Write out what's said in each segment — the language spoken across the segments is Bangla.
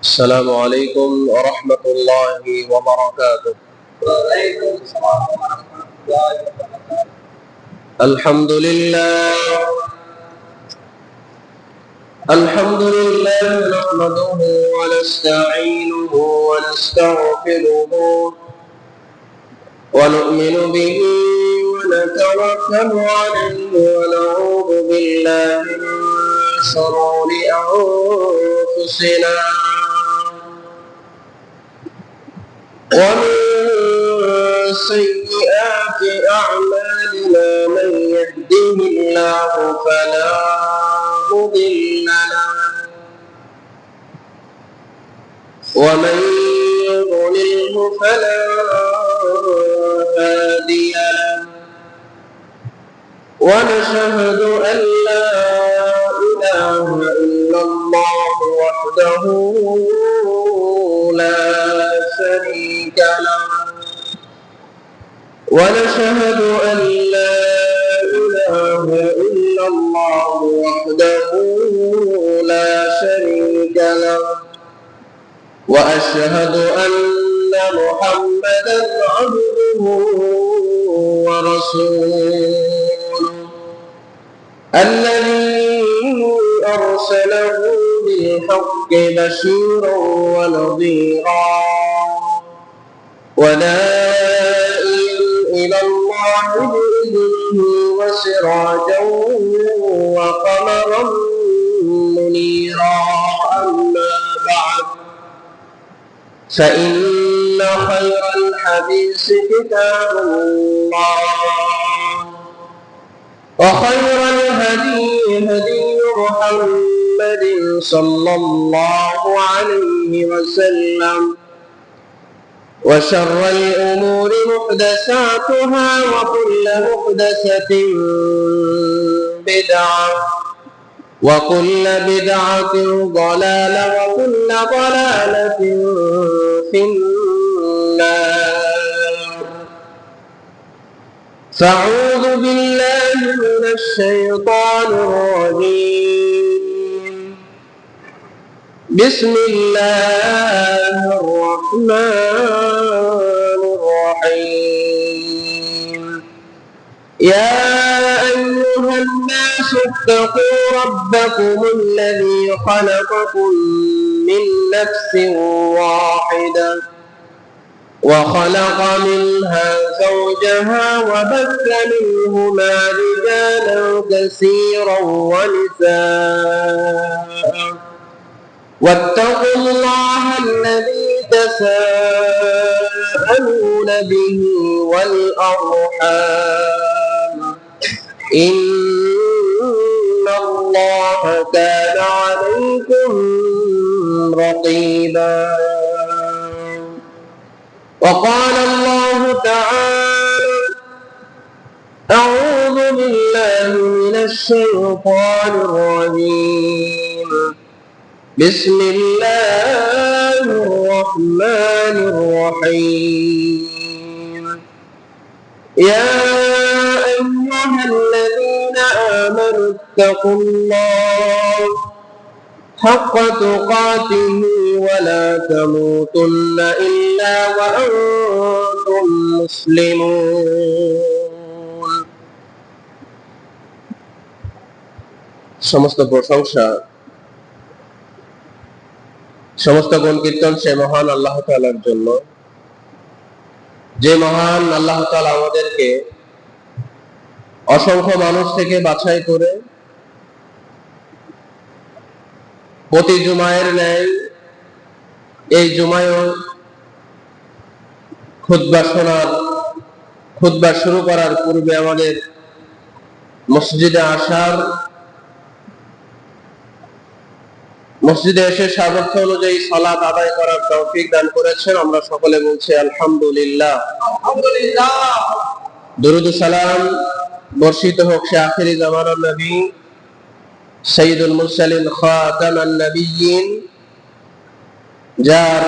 السلام عليكم ورحمة الله وبركاته. وعليكم السلام ورحمة الله وبركاته. الحمد لله نحمده ونستعينه ونستغفره ونؤمن به ونتوكل عليه ونعوذ بالله من شرور أنفسنا ومن سيئات أعمالنا من يهده الله فلا مضل له ومن يضلله فلا هادي له ونشهد أن لا إله إلا الله وحده لا شريك له ونشهد أن لا إله إلا الله وحده لا شريك له وأشهد أن محمدا عبده ورسوله الذي أرسله بالحق بشيرا ونذيرا وداعيا إلى الله بإذنه وسراجا وقمرا منيرا أما بعد فإن خير الحديث كتاب الله وخير الهدي هدي محمد صلى الله عليه وسلم وشر الأمور محدثاتها وكل محدثة بدعة وكل بدعة ضلالة وكل ضلالة في النار فأعوذ بالله من الشيطان الرجيم بسم الله الرحمن الرحيم يا أيها الناس اتقوا ربكم الذي خلقكم من نفس واحدة وخلق منها زوجها وبث منهما رجالا كثيرا ونساء واتقوا الله الذي تساءلون به والأرحام إن الله كان عليكم رقيبا وقال الله تعالى أعوذ بالله من الشيطان الرجيم بسم الله الرحمن الرحيم يا أيها الذين آمنوا اتقوا الله حق تقاته ولا تموتن إلا وأنتم مسلمون সমস্ত প্রশংসা সমস্ত গুণ কীর্তন সে মহান আল্লাহ তাআলার জন্য, যে মহান আল্লাহ তাআলা আমাদেরকে অসংখ্য মানুষ থেকে বাছাই করে প্রতি জুমায়ের ন্যায় এই জুমায়ও খুতবা শুরু করার পূর্বে আমাদের মসজিদে মসজিদে এসে সামর্থ্য অনুযায়ী সালাত আদায় করার তৌফিক দান করেছেন। আমরা সকলে বলছি আলহামদুলিল্লাহ। দুরুদ ও সালাম বর্ষিত হোক সে আখিরি জামানার নবী সাইয়্যিদুল মুরসালিন খাতামান নবিয়্যিন, যার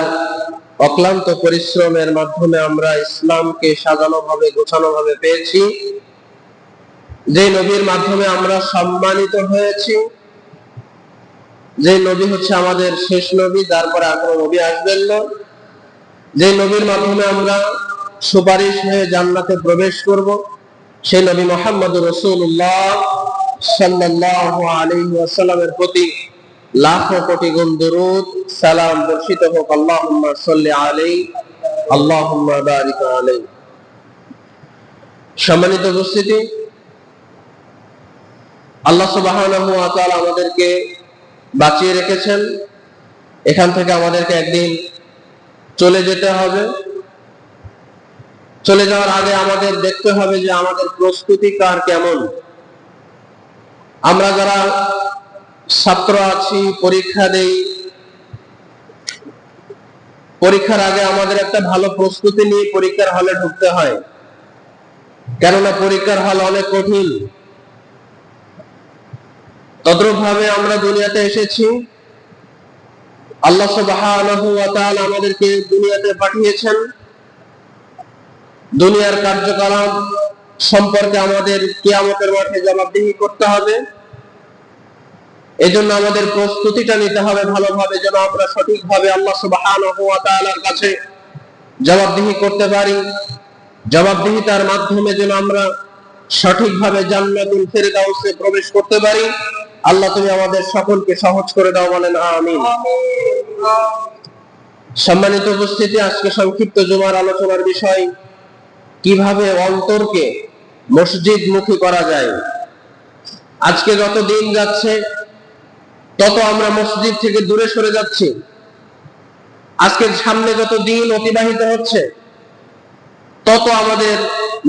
অক্লান্ত পরিশ্রমের মাধ্যমে আমরা ইসলামকে সাজানো ভাবে গোছানো ভাবে পেয়েছি, যে নবীর মাধ্যমে আমরা সম্মানিত হয়েছি, যে নবী হচ্ছে আমাদের শেষ নবী, তারপরে আর কোনো নবী আসবেন না, যে নবীর মাধ্যমে আমরা সুপারিশ হয়ে জান্নাতে প্রবেশ করব, সেই নবী মুহাম্মদুর রাসূলুল্লাহ সাল্লাল্লাহু আলাইহি ওয়াসাল্লামের প্রতি লাখো কোটি গুণ দরুদ সালাম বর্ষিত হোক। আল্লাহুম্মা সাল্লি আলাইহি আল্লাহুম্মা বারিক আলাইহি। সম্মানিত উপস্থিতি, আল্লাহ সুবহানাহু ওয়া তাআলা আমাদেরকে বাঁচিয়ে রেখেছেন। এখান থেকে আমাদেরকে একদিন চলে যেতে হবে। চলে যাওয়ার আগে আমাদের দেখতে হবে যে আমাদের প্রস্তুতি কার কেমন। আমরা যারা ছাত্র আছি, পরীক্ষা দেই, পরীক্ষার আগে আমাদের একটা ভালো প্রস্তুতি নিয়ে পরীক্ষার হলে ঢুকতে হয়, কেননা পরীক্ষার হল অনেক কঠিন। তদ্রূপ ভাবে আমরা দুনিয়াতে এসেছি, আল্লাহ সুবহানাহু ওয়া তাআলা আমাদেরকে দুনিয়াতে পাঠিয়েছেন। দুনিয়ার কার্যকলাপ সম্পর্কে আমাদের কিয়ামতের মাঠে জবাবদিহি করতে হবে। এজন্য আমাদের প্রস্তুতিটা নিতে হবে ভালোভাবে, যেন আমরা সঠিকভাবে আল্লাহ সুবহানাহু ওয়া তাআলার কাছে জবাবদিহি করতে পারি। জবাবদিহিতার মাধ্যমে যেন আমরা সঠিকভাবে জান্নাতুল ফেরদাউসে প্রবেশ করতে পারি। আল্লাহ তুমি আমাদের সকলকে সহজ করে দাও, বলেন আমিন। সম্মানিত উপস্থিতি, আজকে সংক্ষিপ্ত জুমার আলোচনার বিষয় কিভাবে অন্তরকে মসজিদ মুখী করা যায়। আজকে যত দিন যাচ্ছে তত আমরা মসজিদ থেকে দূরে সরে যাচ্ছি। আজকে সামনে যত দিন অতিবাহিত হচ্ছে তত আমাদের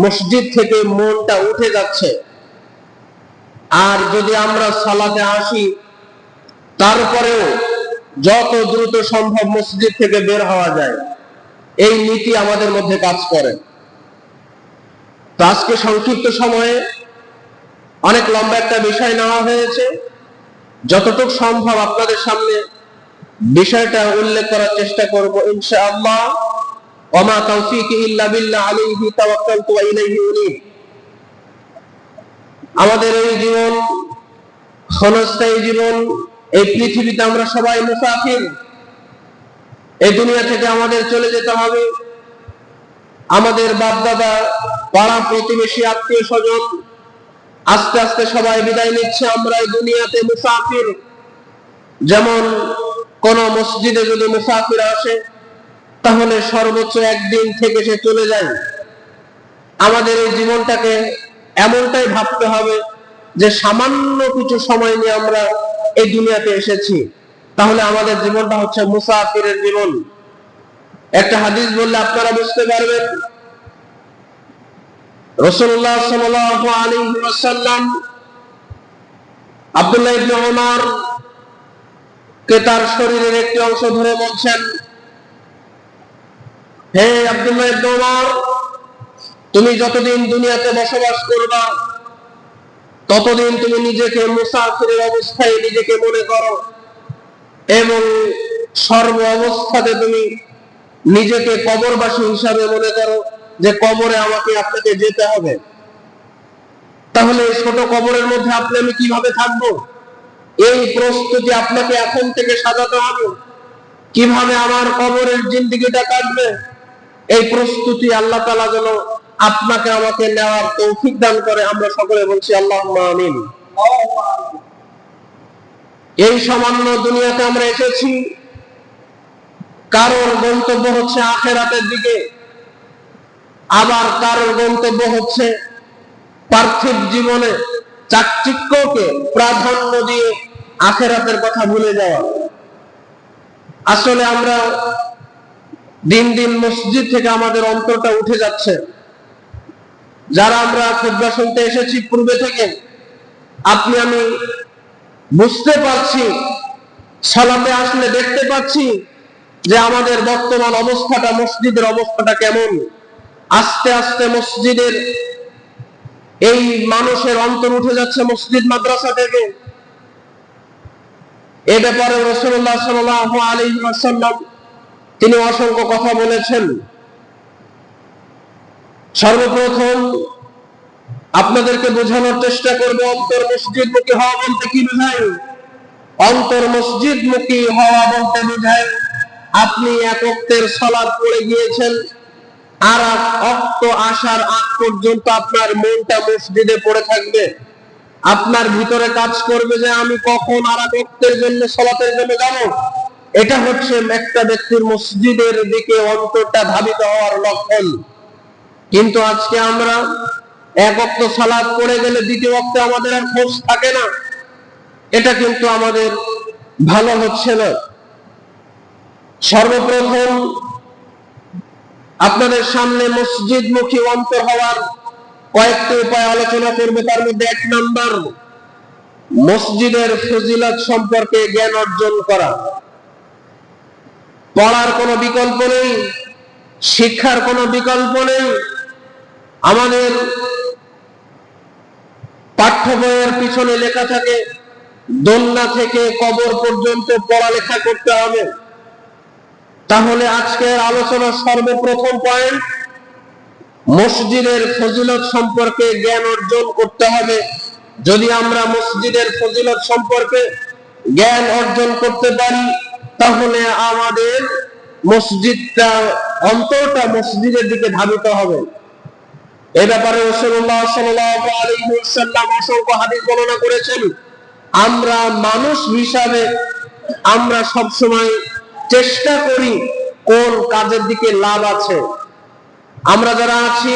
মসজিদ থেকে মনটা উঠে যাচ্ছে। আর যদি আমরা সালাতে আসি, তারপরেও যত দ্রুত সম্ভব মসজিদ থেকে বের হওয়া যায়, এই নীতি আমাদের মধ্যে কাজ করে। তো আজকে সংক্ষিপ্ত সময়ে অনেক লম্বা একটা বিষয় নেওয়া হয়েছে। যতটুকু সম্ভব আপনাদের সামনে বিষয়টা উল্লেখ করার চেষ্টা করব ইনশাআল্লাহ। ওমা তাওফীকি ইল্লা বিল্লাহ আলাইহি তাওয়াক্কালতু ওয়া ইলাইহি উনীব। আমাদের এই জীবন ক্ষণস্থায়ী জীবন। এই পৃথিবীতে আমরা সবাই মুসাফির। এই দুনিয়া থেকে আমাদের চলে যেতে হবে। আমাদের বাপ দাদা, পাড়া প্রতিবেশী, আত্মীয় স্বজন আস্তে আস্তে সবাই বিদায় নিচ্ছে। আমরা এই দুনিয়াতে মুসাফির। যেমন কোন মসজিদে যদি মুসাফির আসে, তাহলে সর্বোচ্চ একদিন থেকে সে চলে যায়। আমাদের এই জীবনটাকে এমনটাই ভাবতে হবে যে সামান্য কিছু সময় নিয়ে আমরা এই দুনিয়াতে এসেছি, তাহলে আমাদের জীবনটা হচ্ছে মুসাফিরের জীবন। একটা হাদিস বললে আপনারা বুঝতে পারবেন। রাসূলুল্লাহ সাল্লাল্লাহু আলাইহি ওয়াসাল্লাম আব্দুল্লাহ ইবনে ওমর কে তার শরীরের একটি অংশ ধরে বলছেন, হে আব্দুল্লাহ ইবনে ওমর, তুমি যতদিন দুনিয়াতে বসবাস করবা ততদিন তুমি নিজেকে মুসাফিরের অবস্থায় নিজেকে মনে করো, এবং সর্ব অবস্থাতে তুমি নিজেকে কবরবাসী হিসাবে মনে করো যে কবরে আমাকে আপনাকে যেতে হবে। তাহলে এই ছোট কবরের মধ্যে আপনি আমি কিভাবে থাকবো, এই প্রস্তুতি আপনাকে এখন থেকে সাজাতে হবে। কিভাবে আমার কবরের জিন্দেগিটা কাটবে, এই প্রস্তুতি আল্লাহ তাআলা যেন আপনাকে আমাকে নেওয়ার তৌফিক দান করে। আমরা সকলে বলছি আল্লাহুম্মা আমিন। এই সামান্য দুনিয়াতে আমরা এসেছি, কারোর গন্তব্য হচ্ছে আখিরাতের দিকে, আবার কারোর গন্তব্য হচ্ছে পার্থিব জীবনে চাকচিক্যকে প্রাধান্য দিয়ে আখিরাতের কথা ভুলে যাওয়া। আসলে আমরা দিন দিন মসজিদ থেকে আমাদের অন্তরটা উঠে যাচ্ছে। যারা আমরা খুতবা শুনতে এসেছি পূর্বে থেকে, আপনি আমি বুঝতে পারছি, সালাতে আসলে দেখতে পাচ্ছি যে আমাদের বর্তমান অবস্থাটা, মসজিদের অবস্থাটা কেমন। আস্তে আস্তে মসজিদের এই মানুষের অন্তর উঠে যাচ্ছে মসজিদ মাদ্রাসা থেকে। এ ব্যাপারে রাসূলুল্লাহ সাল্লাল্লাহু আলাইহি ওয়াসাল্লাম তিনি অসংখ্য কথা বলেছেন। সর্বপ্রথম আপনাদেরকে বোঝানোর চেষ্টা করব অন্তর মসজিদমুখী হওয়া বলতে কি বোঝায়। অন্তর মসজিদমুখী হওয়া বলতে বোঝায় আপনি এক ওয়াক্তের সালাত পড়ে গিয়েছেন, আর এক ওয়াক্ত আসার আগ পর্যন্ত আপনার মনটা মসজিদে পড়ে থাকবে। আপনার ভিতরে কাজ করবে যে আমি কখন আর এক ওয়াক্তের জন্য সালাতের জন্য যাব। এটা হচ্ছে একটা ব্যক্তির মসজিদের দিকে অন্তরটা ধাবিত হওয়ার লক্ষণ। কিন্তু আজকে আমরা এক ওয়াক্ত সালাত পড়ে গেলে দ্বিতীয় ওয়াক্তে আমাদের আর খোঁজ থাকে না। এটা কিন্তু আমাদের ভালো হচ্ছে না। সর্বপ্রথম আপনাদের সামনে মসজিদমুখী অন্তর হওয়ার কয়েকটি উপায় আলোচনা করবে। তার মধ্যে 1 নাম্বার, মসজিদের ফজিলত সম্পর্কে জ্ঞান অর্জন করা। পড়ার কোনো বিকল্প নেই, শিক্ষার কোনো বিকল্প নেই। আমাদের পাঠ্য বইয়ের পিছনে লেখা থাকে দোলনা থেকে কবর পর্যন্ত পড়ালেখা করতে হবে। তাহলে আজকের আলোচনার সর্বপ্রথম পয়েন্ট, মসজিদের ফজিলত সম্পর্কে জ্ঞান অর্জন করতে হবে। যদি আমরা মসজিদের ফজিলত সম্পর্কে জ্ঞান অর্জন করতে পারি, তাহলে আমাদের অন্তরটা মসজিদের দিকে ধাবিত হবে। এ ব্যাপারে রাসূলুল্লাহ সাল্লাল্লাহু আলাইহি ওয়াসাল্লাম অসংখ্য হাদিস বর্ণনা করেছেন। আমরা মানুষ হিসাবে আমরা সবসময় চেষ্টা করি কোন কাজের দিকে লাভ আছে। আমরা যারা আছি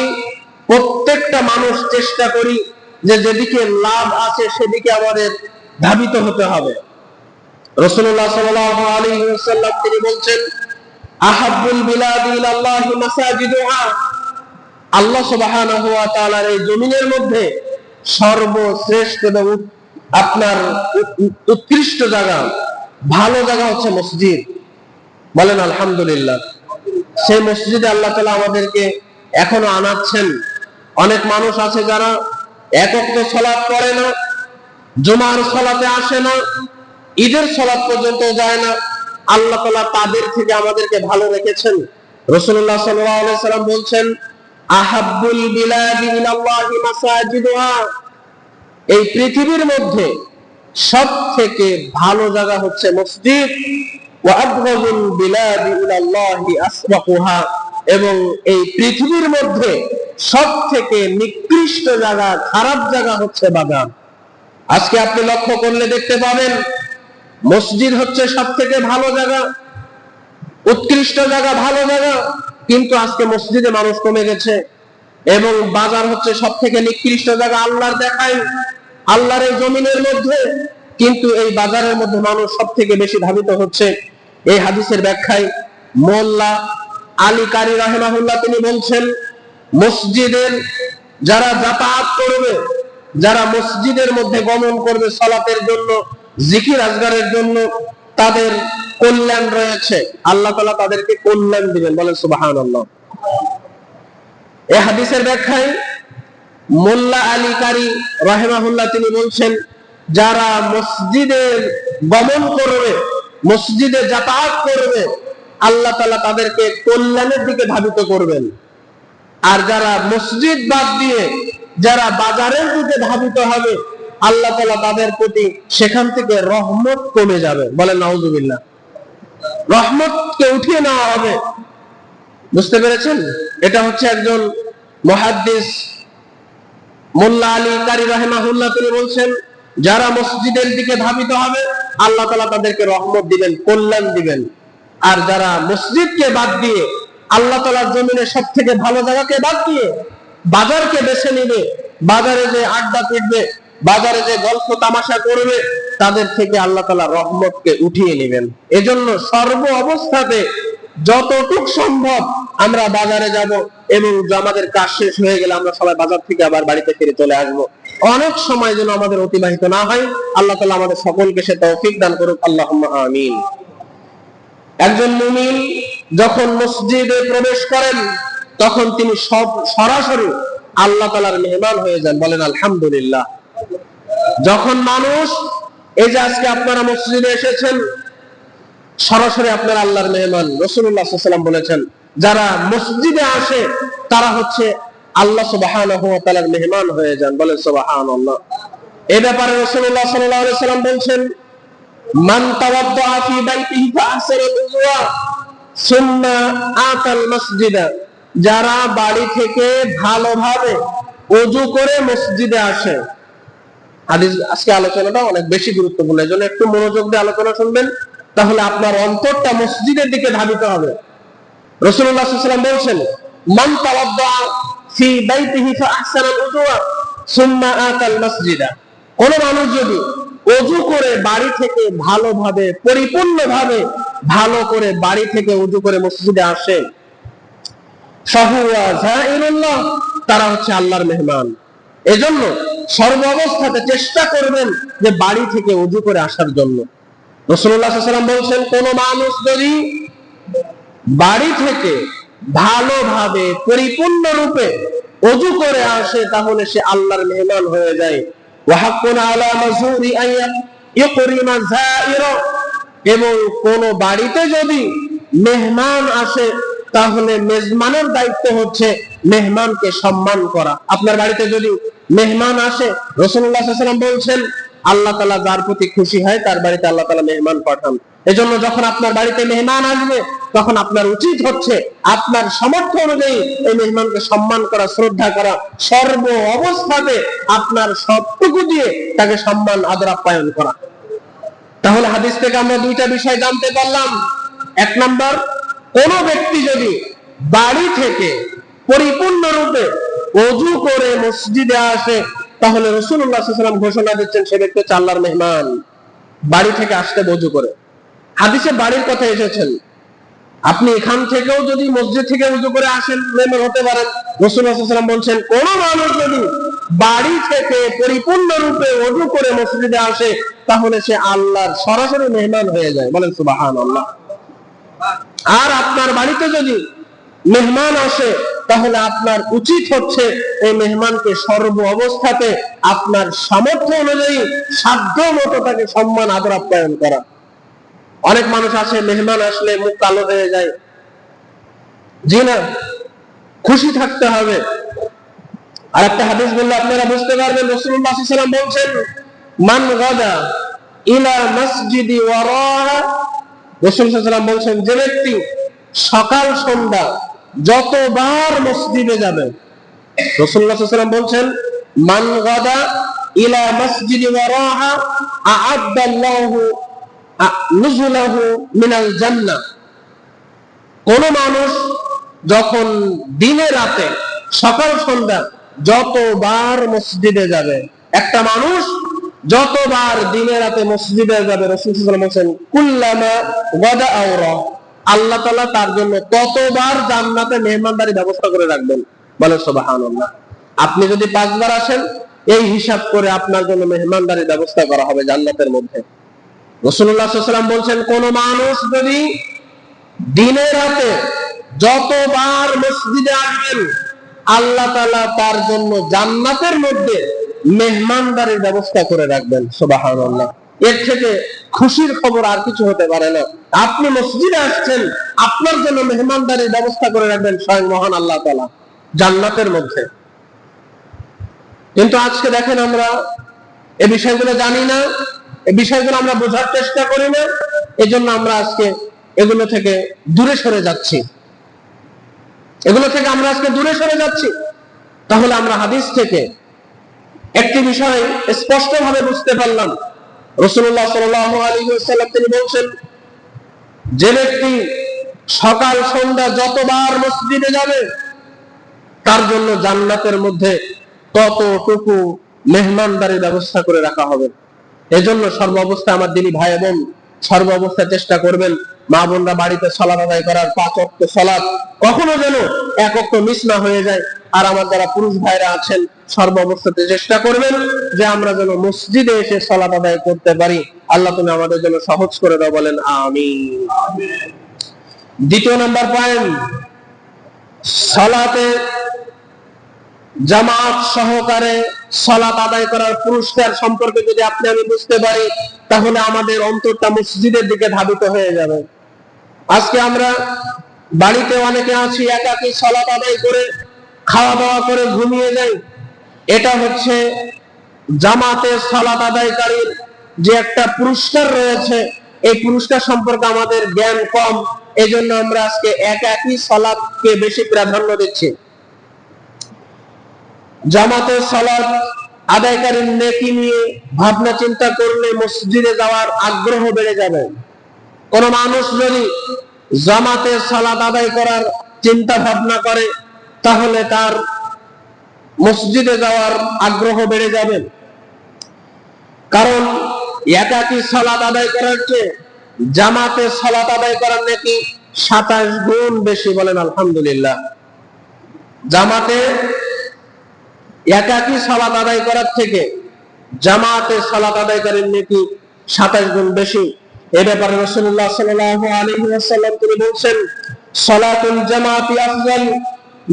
প্রত্যেকটা মানুষ চেষ্টা করি যে যেদিকে লাভ আছে সেদিকে আমাদের ধাবিত হতে হবে। রাসূলুল্লাহ সাল্লাল্লাহু আলাইহি ওয়াসাল্লাম তিনি বলছেন, আহাব্বুল বিলাদি ইলাল্লাহি মাসাজিদুহা, আল্লাহ সুবহানাহু ওয়া তাআলার এই জমিনের মধ্যে সর্বশ্রেষ্ঠ এবং আপনার উৎকৃষ্ট জায়গা, ভালো জায়গা হচ্ছে মসজিদ। বলেন আলহামদুলিল্লাহ। সেই মসজিদে আল্লাহ তাআলা আমাদেরকে এখনো আনাচ্ছেন। অনেক মানুষ আছে যারা এক ওয়াক্ত সালাত পড়ে না, জুমার সালাতে আসে না, ঈদের সালাত পর্যন্ত যায় না। আল্লাহ তাআলা তাদের থেকে আমাদেরকে ভালো রেখেছেন। রাসূলুল্লাহ সাল্লাল্লাহু আলাইহি সাল্লাম বলছেন, আহাব্বুল বিলাদি ইলাল্লাহি মাসাজিদুহা, এই পৃথিবীর মধ্যে সবথেকে ভালো জায়গা হচ্ছে মসজিদ। ওয়া আবগাদুল বিলাদি ইলাল্লাহি আসওয়াকুহা, এবং এই পৃথিবীর মধ্যে সবথেকে নিকৃষ্ট জায়গা, খারাপ জায়গা হচ্ছে বাগান। আজকে আপনি লক্ষ্য করলে দেখতে পাবেন মসজিদ হচ্ছে সবথেকে ভালো জায়গা, উৎকৃষ্ট জায়গা, ভালো জায়গা, কিন্তু আজকে মসজিদে মানুষ কমে গেছে। এবং বাজার হচ্ছে সবথেকে নিকৃষ্ট জায়গা আল্লাহর দেখায়, আল্লাহর এই জমিনের মধ্যে, কিন্তু এই বাজারের মধ্যে মানুষ সবথেকে বেশি ধাবিত হচ্ছে। এই হাদিসের ব্যাখ্যায় মোল্লা আলী কারি রাহিমাহুল্লাহ তিনি বলছেন, মসজিদের যারা যাতায়াত করবে, যারা মসজিদের মধ্যে গমন করবে সালাতের জন্য, জিকির আজগারের জন্য, তাদের কল্যাণ রয়েছে। আল্লাহ তাআলা তাদেরকে কল্যাণ দিবেন। বলেন সুবহানাল্লাহ। এই হাদিসের ব্যাখ্যায় মোল্লা আলী কারি রাহিমাহুল্লাহ তিনি বলছেন, যারা মসজিদে গমন করবে, মসজিদে যাতায়াত করবে, আল্লাহ তাআলা তাদেরকে কল্যাণের দিকে ধাবিত করবেন। আর যারা মসজিদ বাদ দিয়ে যারা বাজারের দিকে ধাবিত হবে, আল্লাহ তাআলা তাদের প্রতি সেখান থেকে রহমত কমে যাবে। বলেন নাউজুবিল্লাহ। রহমতকে উঠিয়ে নেওয়া হবে। বুঝতে পেরেছেন? এটা হচ্ছে একজন মুহাদ্দিস মোল্লা আলী কারি রাহিমাহুল্লাহ তিনি বলছেন, যারা মসজিদের দিকে ধাবিত হবে, আল্লাহ তাআলা তাদেরকে রহমত দিবেন, কল্যাণ দিবেন। আর যারা মসজিদকে বাদ দিয়ে আল্লাহ তাআলার জমিনে সবথেকে ভালো জায়গাকে বাদ দিয়ে বাজারকে বেছে নিবে, বাজারে যে আড্ডা পিটবে, বাজারে যে গল্প তামাশা করবে, তাদের থেকে আল্লাহ তাআলা রহমতকে উঠিয়ে নেবেন। এজন্য সর্ব অবস্থাতে যতটুকু সম্ভব আমরা বাজারে যাব, এবং আমাদের কাজ শেষ হয়ে গেলে আমরা সবাই বাজার থেকে আবার বাড়িতে ফিরে চলে আসবো। অনেক সময় যেন আমাদের অতিবাহিত না হয়। আল্লাহ তাআলা আমাদের সকলকে সে তৌফিক দান করুক। আল্লাহুম্মা আমিন। একজন মুমিন যখন মসজিদে প্রবেশ করেন, তখন তিনি সরাসরি আল্লাহ তাআলার মেহমান হয়ে যান। বলেন আলহামদুলিল্লাহ। যখন মানুষ, এই যে আজকে আপনারা মসজিদে এসেছেন, সরাসরি আপনারা আল্লাহর মেহমান। রাসূলুল্লাহ সাল্লাল্লাহু আলাইহি ওয়াসাল্লাম বলেছেন, যারা মসজিদে আসে তারা হচ্ছে আল্লাহ সুবহানাহু ওয়া তাআলার মেহমান হয়ে যান। বলেন সুবহানাল্লাহ। এই ব্যাপারে রাসূলুল্লাহ সাল্লাল্লাহু আলাইহি ওয়াসাল্লাম বলছেন, মান তাওয়াদ্দা ফি বাইতিহি ফাহসানাল উযুয়া সুম্মা আতাল মসজিদা, যারা বাড়ি থেকে ভালোভাবে ওযু করে মসজিদে আসে। হাদিস আজকে আলোচনাটা অনেক বেশি গুরুত্বপূর্ণ, এজন্য একটু মনোযোগ দিয়ে আলোচনা শুনবেন, তাহলে আপনার অন্তরটা মসজিদের দিকে ধাবিত হবে। রাসূলুল্লাহ সাল্লাল্লাহু আলাইহি ওয়াসাল্লাম বলেছেন, মান তাওয়াদ্দা ফি বাইতিহি ফাহসানাল উযুয়া সুম্মা আতাল মসজিদা, কোন মানুষ যদি ওযু করে বাড়ি থেকে ভালোভাবে পরিপূর্ণভাবে ভালো করে বাড়ি থেকে ওযু করে মসজিদে আসে, ফাহুয়া যায়িরুল্লাহ, তারা হচ্ছে আল্লাহর মেহমান। এজন্য সর্ব অবস্থাতে চেষ্টা করবেন যে বাড়ি থেকে ওযু করে আসার জন্য। রাসূলুল্লাহ সাল্লাল্লাহু আলাইহি ওয়াসাল্লাম বলেছেন, কোন মানুষ যদি বাড়ি থেকে ভালোভাবে পরিপূর্ণ রূপে ওযু করে আসে, তাহলে সে আল্লাহর মেহমান হয়ে যায়। ওয়া হাক্কুন আলা মাজুরি আন ইকরিমা যায়িরা, এবং কোন বাড়িতে যদি মেহমান আসে, তাহলে মেজবানের দায়িত্ব হচ্ছে মেহমানকে সম্মান করা। আপনার বাড়িতে যদি মেহমান আসে, রাসূলুল্লাহ সাল্লাল্লাহু আলাইহি ওয়াসাল্লাম বলেছেন, আল্লাহ তাআলা যার প্রতি খুশি হয় তার বাড়িতে আল্লাহ তাআলা মেহমান পাঠান। এজন্য যখন আপনার বাড়িতে মেহমান আসবে, তখন আপনার উচিত হচ্ছে আপনার সামর্থ্য অনুযায়ী এই মেহমানকে সম্মান করা, শ্রদ্ধা করা, সর্ব অবস্থাতে আপনার সবটুকু দিয়ে তাকে সম্মান আদর আপ্যায়ন করা। তাহলে হাদিস থেকে আমরা দুইটা বিষয় জানতে পারলাম। এক নাম্বার, কোন ব্যক্তি যদি বাড়ি থেকে পরিপূর্ণ রূপে ওযু করে মসজিদে আসে, তাহলে রাসূলুল্লাহ সাল্লাল্লাহু আলাইহি ওয়াসাল্লাম ঘোষণা দিচ্ছেন সে ব্যক্তি হচ্ছে আল্লাহর মেহমান। বাড়ি থেকে আসতে ওযু করে, হাদিসে বাড়ির কথা এসেছেন। আপনি এখান থেকেও যদি মসজিদ থেকে ওযু করে আসেন, মেহমান হতে পারেন। রাসূলুল্লাহ সাল্লাল্লাহু আলাইহি ওয়াসাল্লাম বলছেন, কোন মানুষ যদি বাড়ি থেকে পরিপূর্ণ রূপে ওযু করে মসজিদে আসে, তাহলে সে আল্লাহর সরাসরি মেহমান হয়ে যায়। বলেন সুবহানাল্লাহ। আর আপনার বাড়িতে যদি মেহমান আসে, তাহলে আপনার উচিত হচ্ছে এই মেহমানকে সর্ব অবস্থাতে আপনার সামর্থ্য অনুযায়ী সাধ্য মতো তাকে সম্মান আদর আপ্যায়ন করা। অনেক মানুষ আছে, মেহমান আসলে মুখ কালো হয়ে যায়। জি না, খুশি থাকতে হবে। আর একটা হাদিস বললে আপনারা বুঝতে পারবেন। রাসূলুল্লাহ সাল্লাল্লাহু আলাইহি ওয়াসাল্লাম বলছেন, মান গাদা ইলা মসজিদি ওয়ারাহা, রাসূল সাল্লাল্লাহু আলাইহি ওয়াসাল্লাম বলছেন, যে ব্যক্তি সকাল সন্ধ্যা যতবার মসজিদে যাবে, রাসূলুল্লাহ সাল্লাল্লাহু আলাইহি ওয়াসাল্লাম বলছেন, মান গাদা ইলা মসজিদি ওয়ারাহা আ'আদ্দাল্লাহু নুজুলাহু মিনাল জান্নাহ, কোন মানুষ যখন দিনে রাতে সকাল সন্ধ্যা যতবার মসজিদে যাবে, একটা মানুষ যতবার দিনে রাতে মসজিদে যাবে, রাসূল সাল্লাল্লাহু আলাইহি ওয়াসাল্লাম বলেন, কুল্লামা গাদা আওরা, আল্লাহ তাআলা তার জন্য ততবার জান্নাতে মেহমানদারি ব্যবস্থা করে রাখবেন। বলেন সুবহানাল্লাহ। আপনি যদি 5 বার আসেন, এই হিসাব করে আপনার জন্য মেহমানদারি ব্যবস্থা করা হবে জান্নাতের মধ্যে। রাসূলুল্লাহ সাল্লাল্লাহু আলাইহি ওয়াসাল্লাম বলছেন, কোন মানুষ যদি দিনে রাতে যতবার মসজিদে আসবেন, আল্লাহ তাআলা তার জন্য জান্নাতের মধ্যে মেহমানদারির ব্যবস্থা করে রাখবেন। সুবহানাল্লাহ। এর থেকে খুশির খবর আর কিছু হতে পারে না। আপনি মসজিদে আসছেন, আপনার জন্য মেহমানদারির ব্যবস্থা করে রাখবেন স্বয়ং মহান আল্লাহ তাআলা জান্নাতের মধ্যে। কিন্তু আজকে দেখেন, আমরা এই বিষয়গুলো জানি না, এই বিষয়গুলো আমরা বোঝার চেষ্টা করি না। এজন্য আমরা আজকে এগুলো থেকে দূরে সরে যাচ্ছি, এগুলো থেকে আমরা আজকে দূরে সরে যাচ্ছি। তাহলে আমরা হাদিস থেকে একটি বিষয় স্পষ্টভাবে বুঝতে পারলাম। রাসূলুল্লাহ সাল্লাল্লাহু আলাইহি ওয়াসাল্লাম তিনি বলছেন, যে ব্যক্তি সকাল সন্ধ্যা যতবার মসজিদে যাবে, তার জন্য জান্নাতের মধ্যে ততটুকু মেহমানদারির ব্যবস্থা করে রাখা হবে। এজন্য সর্ব অবস্থায় আমার দিনী ভাই বোন সর্ব অবস্থায় চেষ্টা করবেন, মা বোনরা বাড়িতে সালাত আদায় করার, 5 ওয়াক্ত সালাত কখনো যেন 1 ওয়াক্ত মিস না হয়ে যায়। আর আমার যারা পুরুষ ভাইরা আছেন, সর্ব অবস্থাতে চেষ্টা করবেন যে আমরা যেন মসজিদে এসে সালাত আদায় করতে পারি। আল্লাহ তুমি আমাদের জন্য সহজ করে দাও, বলেন আমিন। দ্বিতীয় নাম্বার পয়েন্ট, সালাতে জামাত সহকারে সালাত আদায় করার পুরস্কার সম্পর্কে যদি আপনি আমি বুঝতে পারি, তাহলে আমাদের অন্তরটা মসজিদের দিকে ধাবিত হয়ে যাবে। আজকে আমরা বাড়িতে অনেকে আছি, একাকী সালাত আদায় করে খাওয়া দাওয়া করে ঘুমিয়ে যাই। এটা হচ্ছে জামাতে সালাত আদায়কারীর যে একটা পুরস্কার রয়েছে, এই পুরস্কার সম্পর্কে আমাদের জ্ঞান কম, এজন্য আমরা আজকে একাকী সালাতকে বেশি প্রাধান্য দিচ্ছি। জামাতের সালাত আদায়কারীর নেকি নিয়ে ভাবনা চিন্তা করলে মসজিদে যাওয়ার আগ্রহ বেড়ে যাবে। কোন মানুষ যদি জামাতের সালাত আদায় করার চিন্তা ভাবনা করে তাহলে তার মসজিদে যাওয়ার আগ্রহ বেড়ে যাবে। কারণ একাকী সালাত আদায় করার চেয়ে জামাতের সালাত আদায় করার নেকি 27 গুণ বেশি। বলেন আলহামদুলিল্লাহ। জামাতে একাকী সালাত আদায় করার থেকে জামাতে সালাত আদায়কারীর নেকি 27 গুণ বেশি। এ ব্যাপারে রাসূলুল্লাহ সাল্লাল্লাহু আলাইহি ওয়াসাল্লাম তিনি বলেন, সালাতুল জামাতি আফজাল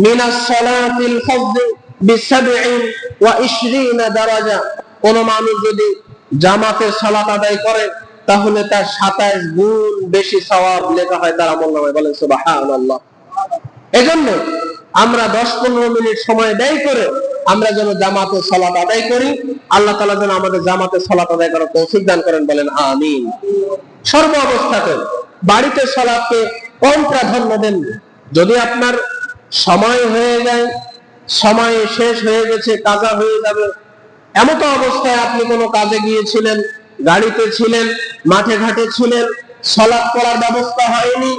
মিনাস সালাতিল ফারদ ব27 দারাজা। কোন মানুষ যদি জামাতের সালাত আদায় করে তাহলে তার 27 গুণ বেশি সওয়াব লেখা হয় তার আমলনামায়। বলেন সুবহানাল্লাহ। এজন্য আমরা 10-15 মিনিট সময় ব্যয় করে আমরা যেন জামাতে সালাত আদায় করি। আল্লাহ তাআলা যেন আমাদের জামাতে সালাত আদায় করার তৌফিক দান করেন। বলেন আমিন। সর্ব অবস্থাতে বাড়িতে সালাতকে কম প্রাধান্য দেন। যদি আপনার সময় হয়ে যায়, সময় শেষ হয়ে গেছে, কাজা হয়ে যাবে, এমত অবস্থায় আপনি কোনো কাজে গিয়েছিলেন, গাড়িতে ছিলেন, মাঠে ঘাটে ছিলেন, সালাত পড়ার ব্যবস্থা হয়নি,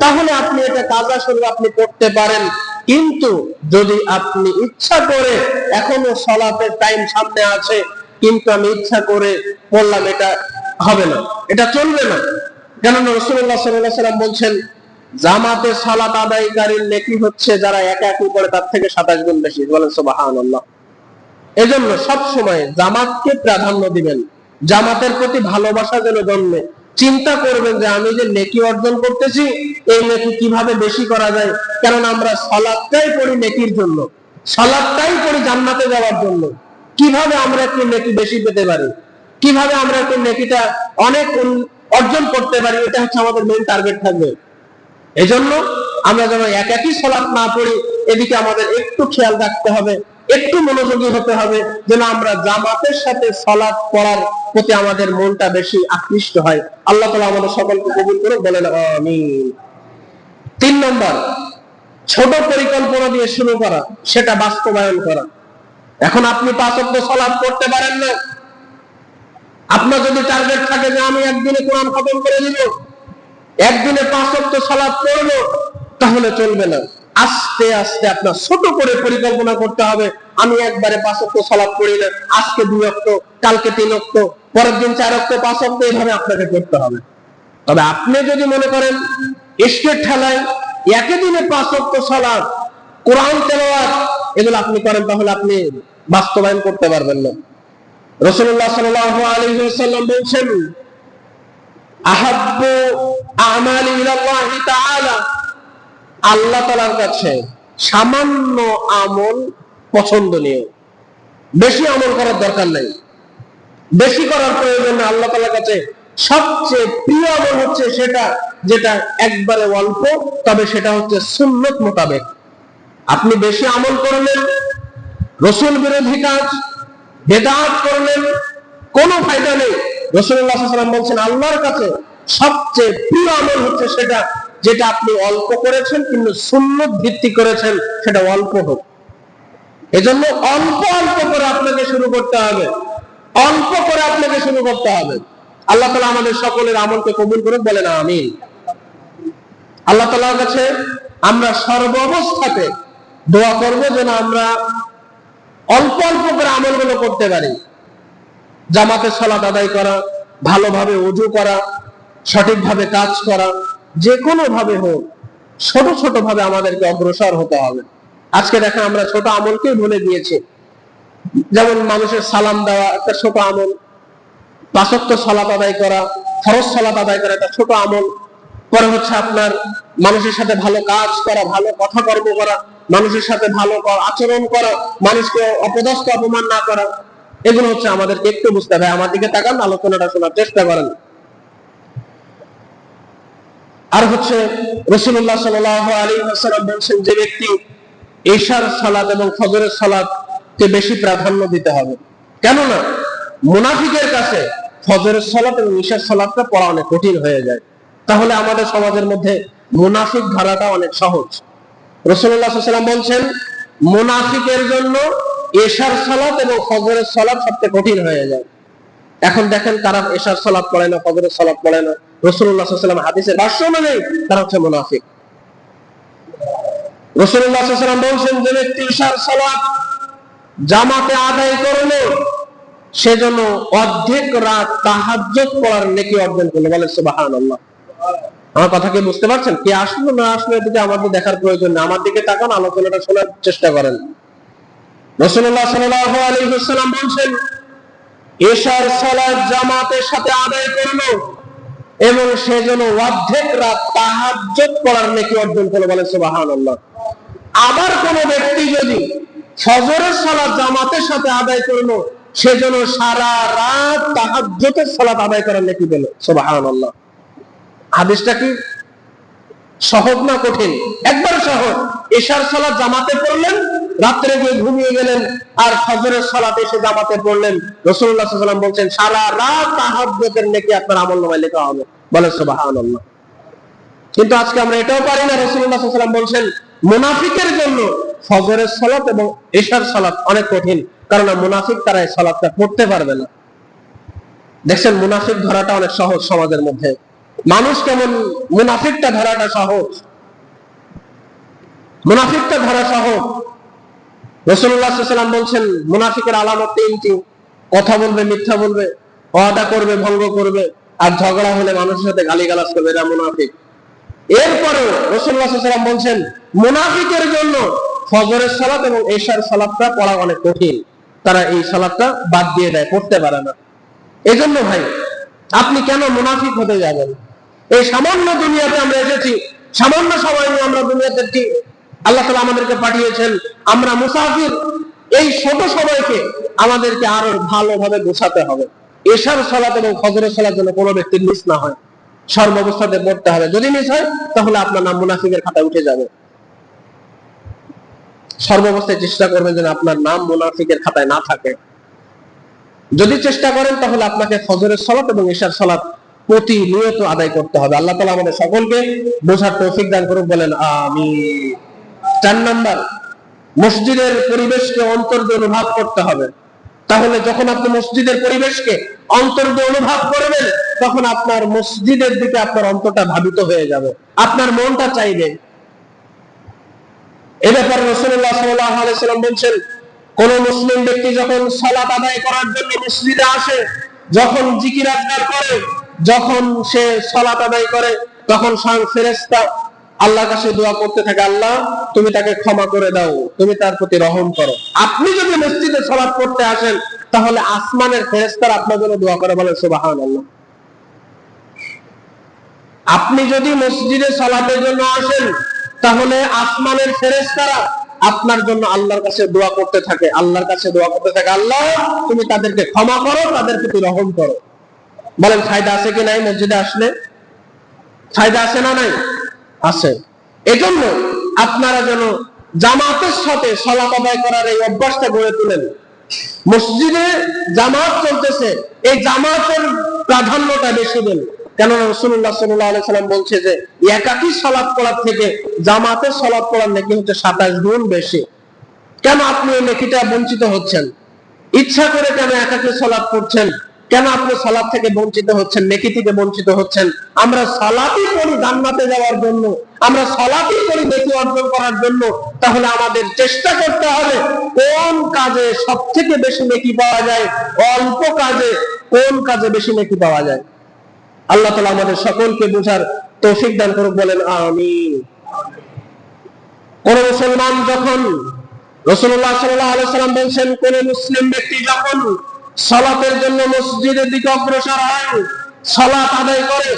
তাহলে আপনি এটা কাজা স্বরূপ আপনি পড়তে পারেন। কিন্তু যদি আপনি ইচ্ছা করে, এখনো সালাতের টাইম সামনে আছে কিন্তু আমি ইচ্ছা করে পড়লাম, এটা হবে না, এটা চলবে না। কেননা রাসূলুল্লাহ সাল্লাল্লাহু আলাইহি ওয়াসাল্লাম বলছেন, জামাতে সালাত আদায়কারীর নেকি হচ্ছে যারা একাকী পড়ে তার থেকে 27 গুণ বেশি। বলেন সুবহানাল্লাহ। এজন্য সব সময় জামাতকে প্রাধান্য দিবেন। জামাতের প্রতি ভালোবাসা যেন জন্মে। চিন্তা করবেন যে আমি যে নেকি অর্জন করতেছি, এই নেকি কিভাবে বেশি করা যায়। কারণ আমরা সালাতটাই পড়ি নেকির জন্য, সালাতটাই পড়ি জান্নাতে যাওয়ার জন্য। কিভাবে আমরা একটু নেকি বেশি পেতে পারি, কিভাবে আমরা একটু নেকিটা অনেক অর্জন করতে পারি, এটা হচ্ছে আমাদের মেইন টার্গেট থাকবে। এজন্য আমরা যেন একাকী সালাত না পড়ি, এদিকে আমাদের একটু খেয়াল রাখতে হবে, একটু মনোযোগী হতে হবে যেন আমরা জামাতের সাথে সালাত পড়ার প্রতি আমাদের মনটা বেশি আকৃষ্ট হয়। আল্লাহ তাআলা আমাদের সকলকে কবুল করুন। বলেন আমিন। 3 নম্বর, ছোট পরিকল্পনা দিয়ে শুরু করা, সেটা বাস্তবায়ন করা। এখন আপনি 5 ওয়াক্ত সালাত পড়তে পারেন না, আপনার যদি টার্গেট থাকে যে আমি একদিনে কোরআন খতম করে দিব, একদিনে 5 ওয়াক্ত সালাত পড়বো, তাহলে চলবে না। আস্তে আস্তে আপনার ছোট করে পরিকল্পনা করতে হবে। আমি একবারে 5 ওয়াক্ত সালাত পড়ি না, আজকে 2 ওয়াক্ত, কালকে 3 ওয়াক্ত, পরের দিন 4 ওয়াক্ত, 5 ওয়াক্ত, এইভাবে আপনাকে করতে হবে। তবে আপনি যদি মনে করেন ইশকের ঠেলায় একই দিনে 5 ওয়াক্ত সালাত, কোরআন তেলাওয়াত এগুলো আপনি করেন, তাহলে আপনি বাস্তবায়ন করতে পারবেন না। রাসূলুল্লাহ সাল্লাল্লাহু আলাইহি ওয়াসাল্লাম বলেছেন, আহাব্বু আমালি ইলাল্লাহি তাআলা, আল্লাহ তাআলার কাছে সামান্য আমল পছন্দনীয়। বেশি আমল করার দরকার নাই, বেশি করার প্রয়োজন নেই। আল্লাহ তাআলার কাছে সবচেয়ে প্রিয় আমল হচ্ছে সেটা যেটা একবারে অল্প, তবে সেটা হচ্ছে সুন্নত মোতাবেক। আপনি বেশি আমল করলেন, রাসূল বিরোধী কাজ, বেদাত করলেন, কোনো ফায়দা নেই। রাসূলুল্লাহ সাল্লাল্লাহু আলাইহি ওয়াসাল্লাম বলেছেন, আল্লাহর কাছে সবচেয়ে প্রিয় আমল হচ্ছে সেটা যেটা আপনি অল্প করেছেন কিন্তু সুন্নত ভিত্তিক করেছেন, সেটা অল্প হোক। এজন্য অল্প অল্প করে আপনাকে শুরু করতে হবে, অল্প করে আপনাকে শুরু করতে হবে। আল্লাহ তাআলা আমাদের সকলের আমলকে কবুল করুন। বলেন আমিন। আল্লাহ তাআলার কাছে আমরা সর্ব অবস্থাতে দোয়া করব যেন আমরা অল্প অল্প করে আমলগুলো করতে পারি। জামাতে সালাত আদায় করা, ভালোভাবে ওযু করা, সঠিকভাবে কাজ করা, যে কোনো ভাবে হোক ছোট ছোট ভাবে আমাদেরকে অগ্রসর হতে হবে। আজকে দেখেন আমরা ছোট আমলকেই ভুলে গিয়েছি। যেমন মানুষের সালাম দেওয়া একটা ছোট আমল, 5 ওয়াক্ত সালাত আদায় করা, ফরজ সালাত আদায় করা একটা ছোট আমল। পরে হচ্ছে আপনার মানুষের সাথে ভালো কাজ করা, ভালো কথা কর্ম করা, মানুষের সাথে ভালো আচরণ করা, মানুষকে অপদস্থ অপমান না করা, এগুলো হচ্ছে আমাদেরকে একটু বুঝতে হবে। আমার দিকে তাকান, আলোচনাটা শোনার চেষ্টা করেন। আর হচ্ছে রাসূলুল্লাহ সাল্লাল্লাহু আলাইহি ওয়াসাল্লাম বলেছেন, যে ব্যক্তি ইশার সালাত এবং ফজরের সালাতকে বেশি প্রাধান্য দিতে হবে। কেননা মুনাফিকের কাছে ফজরের সালাত এবং ইশার সালাতটা পড়া অনেক কঠিন হয়ে যায়। তাহলে আমাদের সমাজের মধ্যে মুনাফিক ধরাটা অনেক সহজ। রাসূলুল্লাহ সাল্লাল্লাহু আলাইহি ওয়াসাল্লাম বলছেন, মুনাফিকের জন্য ইশার সালাত এবং ফজরের সালাত সবচেয়ে কঠিন হয়ে যায়। এখন দেখেন তারা ইশার সালাত পড়ে না, ফজরের সালাত পড়ে না, রাসূলুল্লাহ সাল্লাল্লাহু আলাইহি ওয়াসাল্লাম হাদিসের ভাষ্য অনুযায়ী তারা হচ্ছে মুনাফিক। রাসূলুল্লাহ সাল্লাল্লাহু আলাইহি ওয়াসাল্লাম বলছেন, যে ব্যক্তি ইশার সালাত জামাতে আদায় করলো সেজন্য অর্ধেক রাত তাহাজ্জুদ পড়ার নেকি অর্জন করলো। বলেন সুবহানাল্লাহ। আমার কথা কি বুঝতে পারছেন? কে আসলো না আসলো এদিকে আমাদের দেখার প্রয়োজন নেই, আমার দিকে তাকান, আলোচনাটা শোনার চেষ্টা করেন। রাসূলুল্লাহ সাল্লাল্লাহু আলাইহি ওয়াসাল্লাম বলেন, ইশার সালাত জামাতের সাথে আদায় করলো এবং সেজন্য অর্ধেক রাত তাহাজ্জুদ পড়ার নেকি অর্জন করলো। বলেন সুবহানাল্লাহ। আবার কোন ব্যক্তি যদি ফজরের সালাত জামাতের সাথে আদায় করলো সেজন্য সারা রাত তাহাজ্জুদের সালাত আদায় করার নেকি পেল। সুবহানাল্লাহ। হাদিসটা কি সহজ না কঠিন? একবার সহজ। ইশার সালাত জামাতে পড়লেন, রাত্রে গিয়ে ঘুমিয়ে গেলেন, আর ফজরের সালাত এসে জামাতে পড়লেন। রাসূলুল্লাহ সাল্লাল্লাহু আলাইহি ওয়াসাল্লাম বলছেন, সারা রাত তাহাজ্জুদের নেকি আপনার আমলনামায় লেখা হবে। বলেন সুবহানাল্লাহ। কিন্তু আজকে আমরা এটাও পারি না। রাসূলুল্লাহ সাল্লাল্লাহু আলাইহি ওয়াসাল্লাম বলছেন, মুনাফিকের জন্য ফজরের সালাত এবং ইশার সালাত অনেক কঠিন, কারণ মুনাফিক তারা এই সালাতটা পড়তে পারবে না। দেখছেন, মুনাফিক ধরাটা অনেক সহজ সমাজের মধ্যে। মানুষ কেমন মুনাফিকটা ধরাটা সহজ, মুনাফিকটা ধরা সহজ। রাসূলুল্লাহ সাল্লাল্লাহু আলাইহি ওয়াসাল্লাম বলছেন, মুনাফিকের আলামত তিনটি: কথা বলবে, মিথ্যা বলবে, ওয়াদা করবে, ভঙ্গ করবে, আর ঝগড়া হলে মানুষের সাথে গালিগালাজ করবে, এরা মুনাফিক। এরপরে রাসূলুল্লাহ সাল্লাল্লাহু আলাইহি ওয়াসাল্লাম বলছেন, মুনাফিকের জন্য ফজরের সালাত এবং ইশার সালাতটা পড়া অনেক কঠিন, তারা এই সালাতটা বাদ দিয়ে দেয়, পড়তে পারে না। এজন্য ভাই, আপনি কেন মুনাফিক হতে যাবেন? এই সামান্য দুনিয়াতে আমরা এসেছি, সামান্য সময় নিয়ে আমরা দুনিয়াতে, ঠিক আল্লাহ তাআলা আমাদেরকে পাঠিয়েছেন, আমরা মুসাফির। এই ছোট সময়কে আমাদেরকে আরো ভালোভাবে গোছাতে হবে। ইশার সালাত এবং ফজরের সালাত যেন কোনো ব্যক্তির মিস না হয়, সর্বাবস্থাতে পড়তে হবে। যদি মিস হয় তাহলে আপনার নাম মুনাফিকের খাতায় উঠে যাবে। সর্বাবস্থায় চেষ্টা করবেন যেন আপনার নাম মুনাফিকের খাতায় না থাকে। যদি চেষ্টা করেন তাহলে আপনাকে ফজরের সালাত এবং ইশার সালাত প্রতিনিয়ত আদায় করতে হবে। আল্লাহ তাআলা আমাদের সকলকে বোঝার তৌফিক দান করুন, বলেন আমিন। 4 নাম্বার, মসজিদের পরিবেশকে অন্তর দিয়ে অনুভব করতে হবে। তাহলে যখন আপনি মসজিদের পরিবেশকে অন্তর দিয়ে অনুভব করবেন, তখন আপনার মসজিদের দিকে আপনার অন্তরটা ধাবিত হয়ে যাবে, আপনার মনটা চাইবে। এ ব্যাপারে রাসূলুল্লাহ সাল্লাল্লাহু আলাইহি ওয়াসাল্লাম বলেন, কোন মুসলিম ব্যক্তি যখন সালাত আদায় করার জন্য মসজিদে আসে, যখন জিকির আজকার করে, যখন সে সালাত আদায় করে, তখন স্বয়ং ফেরেশতা আল্লাহর কাছে দোয়া করতে থাকে, আল্লাহ তুমি তাকে ক্ষমা করে দাও, তুমি তার প্রতি রহম করো। আপনি যদি মসজিদে সালাত করতে আসেন, তাহলে আসমানের ফেরেশতারা আপনার জন্য দোয়া করে। বলেন সুবহানাল্লাহ। আপনি যদি মসজিদে সালাতের জন্য আসেন, তাহলে আসমানের ফেরেশতারা আপনার জন্য আল্লাহর কাছে দোয়া করতে থাকে, আল্লাহর কাছে দোয়া করতে থাকে, আল্লাহ তুমি তাদেরকে ক্ষমা করো, তাদের প্রতি রহম করো। বলেন ফায়দা আছে কি নাই? মসজিদে আসলে ফায়দা আছে না নাই? আছে। এজন্য আপনারা যেন জামাতের সাথে সালাত আদায় করার এই অভ্যাসটা গড়ে তোলেন। মসজিদে জামাত চলতেছে, এই জামাতের প্রাধান্যটা বেশি দেন। কেন রাসূলুল্লাহ সাল্লাল্লাহু আলাইহি ওয়াসাল্লাম বলছে যে একাকী সালাত পড়ার থেকে জামাতের সালাত পড়ার নেকি হচ্ছে 27 গুণ বেশি। কেন আপনি এই নেকিটা বঞ্চিত হচ্ছেন? ইচ্ছা করে কেন একাকী সালাত পড়ছেন? কেন আপনি সালাত থেকে বঞ্চিত হচ্ছেন, নেকি থেকে বঞ্চিত হচ্ছেন? আমরা সালাতই পড়ি জান্নাতে যাওয়ার জন্য, আমরা সালাতই পড়ি নেকি অর্জন করার জন্য। তাহলে আমাদের চেষ্টা করতে হবে কোন কাজে সবথেকে বেশি নেকি পাওয়া যায়, অল্প কাজে কোন কাজে বেশি নেকি পাওয়া যায়। আল্লাহ তাআলা আমাদের সকলকে বোঝার তৌফিক দান করুক, বলেন আমিন। কোন মুসলমান যখন, রাসূলুল্লাহ সাল্লাল্লাহু আলাইহি ওয়াসাল্লাম বলেন, কোন মুসলিম ব্যক্তি যখন সালাতের জন্য মসজিদের দিকে অগ্রসর হয়, সালাত আদায় করে,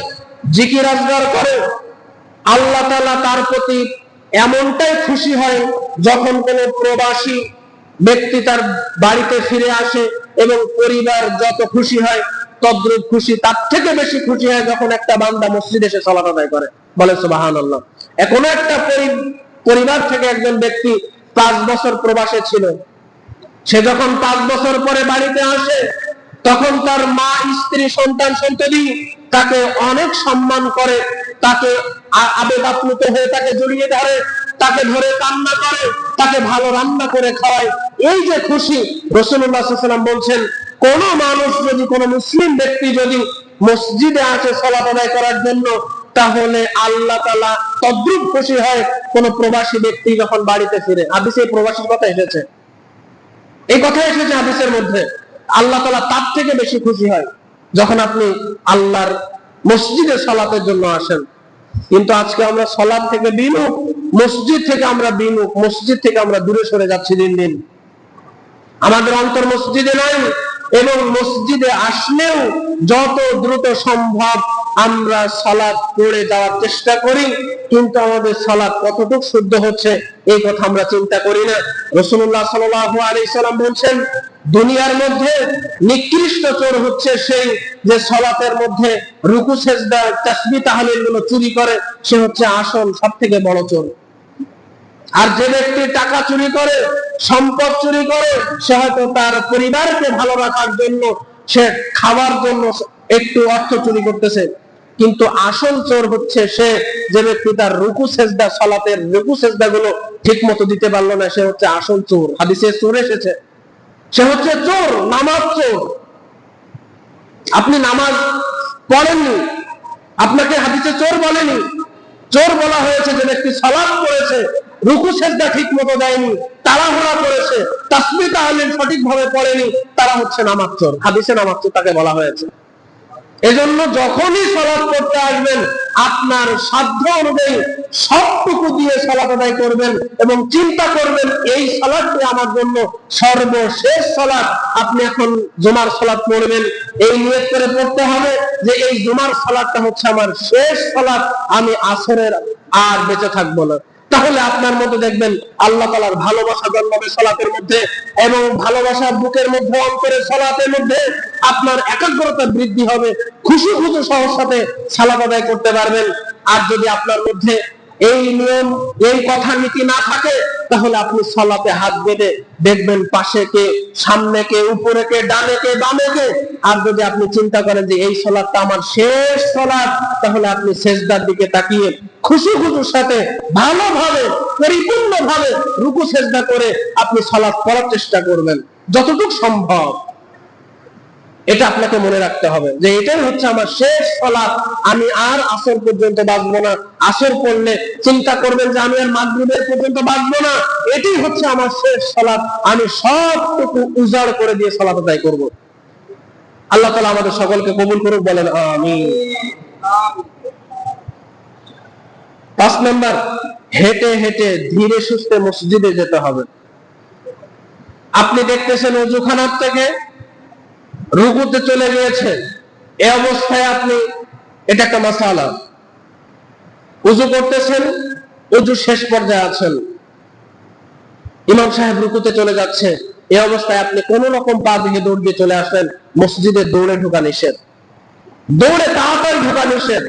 জিকির আজকার করে, আল্লাহ তাআলা তার প্রতি এমনটাই খুশি হয় যখন কোন প্রবাসী ব্যক্তি তার বাড়িতে ফিরে আসে এবং পরিবার যত খুশি হয় তদ্রুপ খুশি, তার থেকে বেশি খুশি হয় যখন একটা বান্দা মসজিদে এসে সালাত আদায় করে। বলে সুবহানাল্লাহ। এখন একটা পরিবার থেকে একজন ব্যক্তি 5 বছর প্রবাসে ছিল, সে যখন 5 বছর পরে বাড়িতে আসে, তখন তার মা, স্ত্রী, সন্তান সন্ততি তাকে অনেক সম্মান করে, তাকে আবেগ আপ্লুত হয়ে তাকে জড়িয়ে ধরে, তাকে ধরে কান্না করে, তাকে ভালো রান্না করে খাওয়ায়। এই যে খুশি, রাসূলুল্লাহ সাল্লাল্লাহু আলাইহি ওয়াসাল্লাম বলছেন, কোন মানুষ যদি, কোন মুসলিম ব্যক্তি যদি মসজিদে আসে সালাত আদায় করার জন্য, তাহলে আল্লাহ তাআলা তদ্রুপ খুশি হয় কোন প্রবাসী ব্যক্তি যখন বাড়িতে ফিরে। হাদিসে প্রবাসীর কথা এসেছে, এই কথা এসেছে হাদিসের মধ্যে। আল্লাহ তাআলা তার থেকে বেশি খুশি হয় যখন আপনি আল্লাহর মসজিদে সালাতের জন্য আসেন। কিন্তু আজকে আমরা সালাত থেকে বিমুখ, মসজিদ থেকে আমরা বিমুখ, মসজিদ থেকে আমরা দূরে সরে যাচ্ছি দিন দিন। আমাদের অন্তর মসজিদে নাই, এবং মসজিদে আসলেও যত দ্রুত সম্ভব আমরা সালাত পড়ে যাওয়ার চেষ্টা করি, কিন্তু আমাদের সালাত কতটুকু শুদ্ধ হচ্ছে এই কথা আমরা চিন্তা করি না। রাসূলুল্লাহ সাল্লাল্লাহু আলাইহি সাল্লাম বলেন, দুনিয়ার মধ্যে নিকৃষ্ট চোর হচ্ছে সেই যে সালাতের মধ্যে রুকু সেজদা তাসবিহ তাহলিল গুলো চুরি করে, সে হচ্ছে আসল সবথেকে বড় চোর। আর যে ব্যক্তি টাকা চুরি করে, সম্পদ চুরি করে, সে হয়তো তার পরিবারকে ভালো রাখার জন্য, সে খাওয়ার জন্য একটু অর্থ চুরি করতেছে। কিন্তু আসল চোর হচ্ছে সে যে ব্যক্তি তার রুকু সেজদা, সালাতের রুকু সেজদা গুলো ঠিক মতো দিতে পারলো না, সে হচ্ছে আসল চোর। হাদিসে চোর এসেছে, সে হচ্ছে চোর, নামাজ চোর। আপনি নামাজ পড়েননি, আপনাকে হাদিসে চোর বলেনি। চোর বলা হয়েছে যে ব্যক্তি সালাত পড়েছে, রুকু সেজদা ঠিক মতো দেয়নি, তাড়াহুড়া করেছে, তাসবিহ তাহলিল সঠিকভাবে পড়েনি, তারা হচ্ছে নামাজ চোর। হাদিসে নামাজ চোর তাকে বলা হয়েছে। এজন্য যখনই সালাত করতে আসবেন, আপনার সাধ্য অনুযায়ী সবটুকু দিয়ে সালাত আদায় করবেন এবং চিন্তা করবেন এই সালাতটি আমার জন্য সর্বশেষ সালাত। আপনি এখন জুমার সালাত পড়বেন, এই নিয়ত করে পড়তে হবে যে এই জুমার সালাতটা হচ্ছে আমার শেষ সালাত, আমি আসরের আর বেঁচে থাকবো না। তাহলে আপনার মধ্যে দেখবেন আল্লাহ তাআলার ভালোবাসা জন্মাবে সালাতের মধ্যে, এবং ভালোবাসা বুকের মধ্যে, অন্তরের সালাতের মধ্যে আপনার একাগ্রতা বৃদ্ধি হবে, খুশি খুশি সহজ সাথে সালাত আদায় করতে পারবেন। আর যদি আপনার মধ্যে এই নিয়ম, এই কথা নীতি না থাকে, তাহলে আপনি সালাতে হাত বেঁধে দেখবেন পাশে কে, সামনে কে, উপরে কে, ডানে কে, বামে কে। আর যদি আপনি চিন্তা করেন যে এই সালাতটা আমার শেষ সালাত, তাহলে আপনি সেজদার দিকে তাকিয়ে খুশি খুশির সাথে ভালোভাবে, পরিপূর্ণভাবে রুকু সেজদা করে আপনি সালাত পড়ার চেষ্টা করবেন যতটুকু সম্ভব। এটা আপনাকে মনে রাখতে হবে যে এটাই হচ্ছে আমার শেষ সালাত, আমি আর আসর পর্যন্ত বাঁচবো না। আসর পড়লে চিন্তা করবেন যে আমি আর মাগরিবের পর্যন্ত বাঁচবো না, এটাই হচ্ছে আমার শেষ সালাত, আমি সবটুকু উজাড় করে দিয়ে সালাত আদায় করব। আল্লাহ তাআলা আমাদের সকলকে কবুল করুক, বলেন আমিন। 5 নাম্বার, হেঁটে হেঁটে ধীরে সুস্থে মসজিদে যেতে হবে। আপনি দেখতেছেন ওযুখানার থেকে রুকুতে চলে গিয়েছেন, এই অবস্থায় আপনি, এটা একটা মাসালা, ওযু করতেছেন, ওযু শেষ পর্যায়ে আছেন, ইমাম সাহেব রুকুতে চলে যাচ্ছে, এই অবস্থায় আপনি কোন রকম পা দিয়ে দৌড় দিয়ে চলে আসলেন, মসজিদে দৌড়ে ঢোকা নিষেধ, দৌড়ে তাড়াতাড়ি ঢোকা নিষেধ।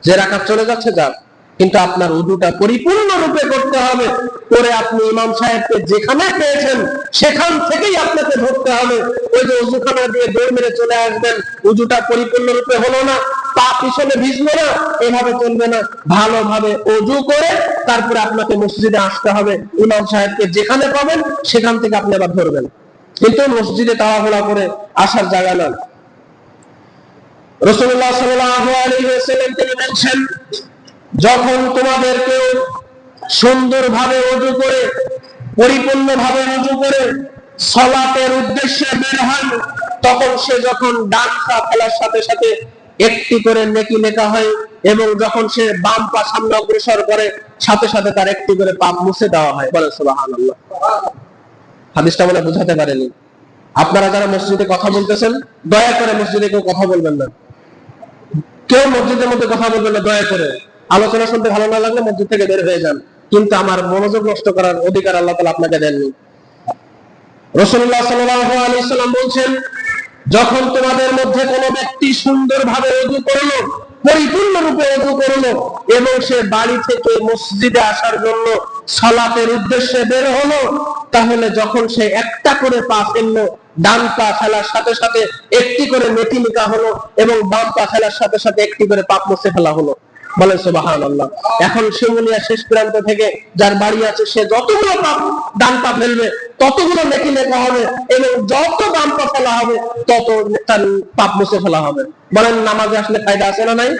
যে রাকাত চলে যাচ্ছে যাক, কিন্তু আপনার ওযুটা পরিপূর্ণ রূপে করতে হবে, করে আপনি ইমাম সাহেবকে যেখানে পেয়েছেন সেখান থেকেই আপনাকে ধরতে হবে। ওই যে ওযুখানা দিয়ে দৌড় মেরে চলে আসবেন, ওযুটা পরিপূর্ণ রূপে হলো না, পা পিছনে ভিজলো না, এভাবে চলবে না। ভালোভাবে ওযু করে তারপরে আপনাকে মসজিদে আসতে হবে, ইমাম সাহেবকে যেখানে পাবেন সেখান থেকে আপনি আবার ধরবেন, কিন্তু মসজিদে তাড়াহুড়া করে আসার জায়গা নয়। রাসূলুল্লাহ সাল্লাল্লাহু আলাইহি ওয়াসাল্লাম তিনি বলেছেন, যখন তোমাদের কেউ সুন্দরভাবে ওযু করে, পরিপূর্ণভাবে ওযু করে সালাতের উদ্দেশ্যে বের হয়, তখন সে যখন ডান পা ফেলার সাথে সাথে একটি করে নেকি লেখা হয়, এবং যখন সে বাম পা সামনে অগ্রসর করে সাথে সাথে তার একটি করে পাপ মুছে দেওয়া হয়। বলেন সুবহানাল্লাহ। হাদিসটা বলে বুঝাতে পারেনি। আপনারা যারা মসজিদে কথা বলতেছেন, দয়া করে মসজিদে কেউ কথা বলবেন না, কেউ মসজিদের মধ্যে কথা বলবেন না, দয়া করে। আলোচনা শুনতে ভালো না লাগলে মসজিদ থেকে বের হয়ে যান, কিন্তু আমার মনোযোগ নষ্ট করার অধিকার আল্লাহ তাআলা আপনাকে দেননি। রাসূলুল্লাহ সাল্লাল্লাহু আলাইহি সাল্লাম বলেন, যখন তোমাদের মধ্যে কোনো ব্যক্তি সুন্দরভাবে ওযু করলো, পরিপূর্ণ রূপে ওযু করলো, এবং সে বাড়ি থেকে মসজিদে আসার জন্য সালাতের উদ্দেশ্যে বের হলো, তাহলে যখন সে একটা করে পা ফেললো, ডান পা ফেলার সাথে সাথে একটি করে নেকি লিখা হলো এবং বাম পা ফেলার সাথে সাথে একটি করে পাপ মুছে ফেলা হলো। বলেন সুবহানাল্লাহ। এখন শিমুলিয়া শেষ প্রান্ত থেকে যার বাড়ি আছে সে যতগুলো পাপ ডান পা ফেলবে ততগুলো নেকি লেখা হবে এবং যত বাম পা ফেলা হবে তত তার পাপ মুছে ফেলা হবে। বলেন নামাজে আসলে ফায়দা আছে না নাই?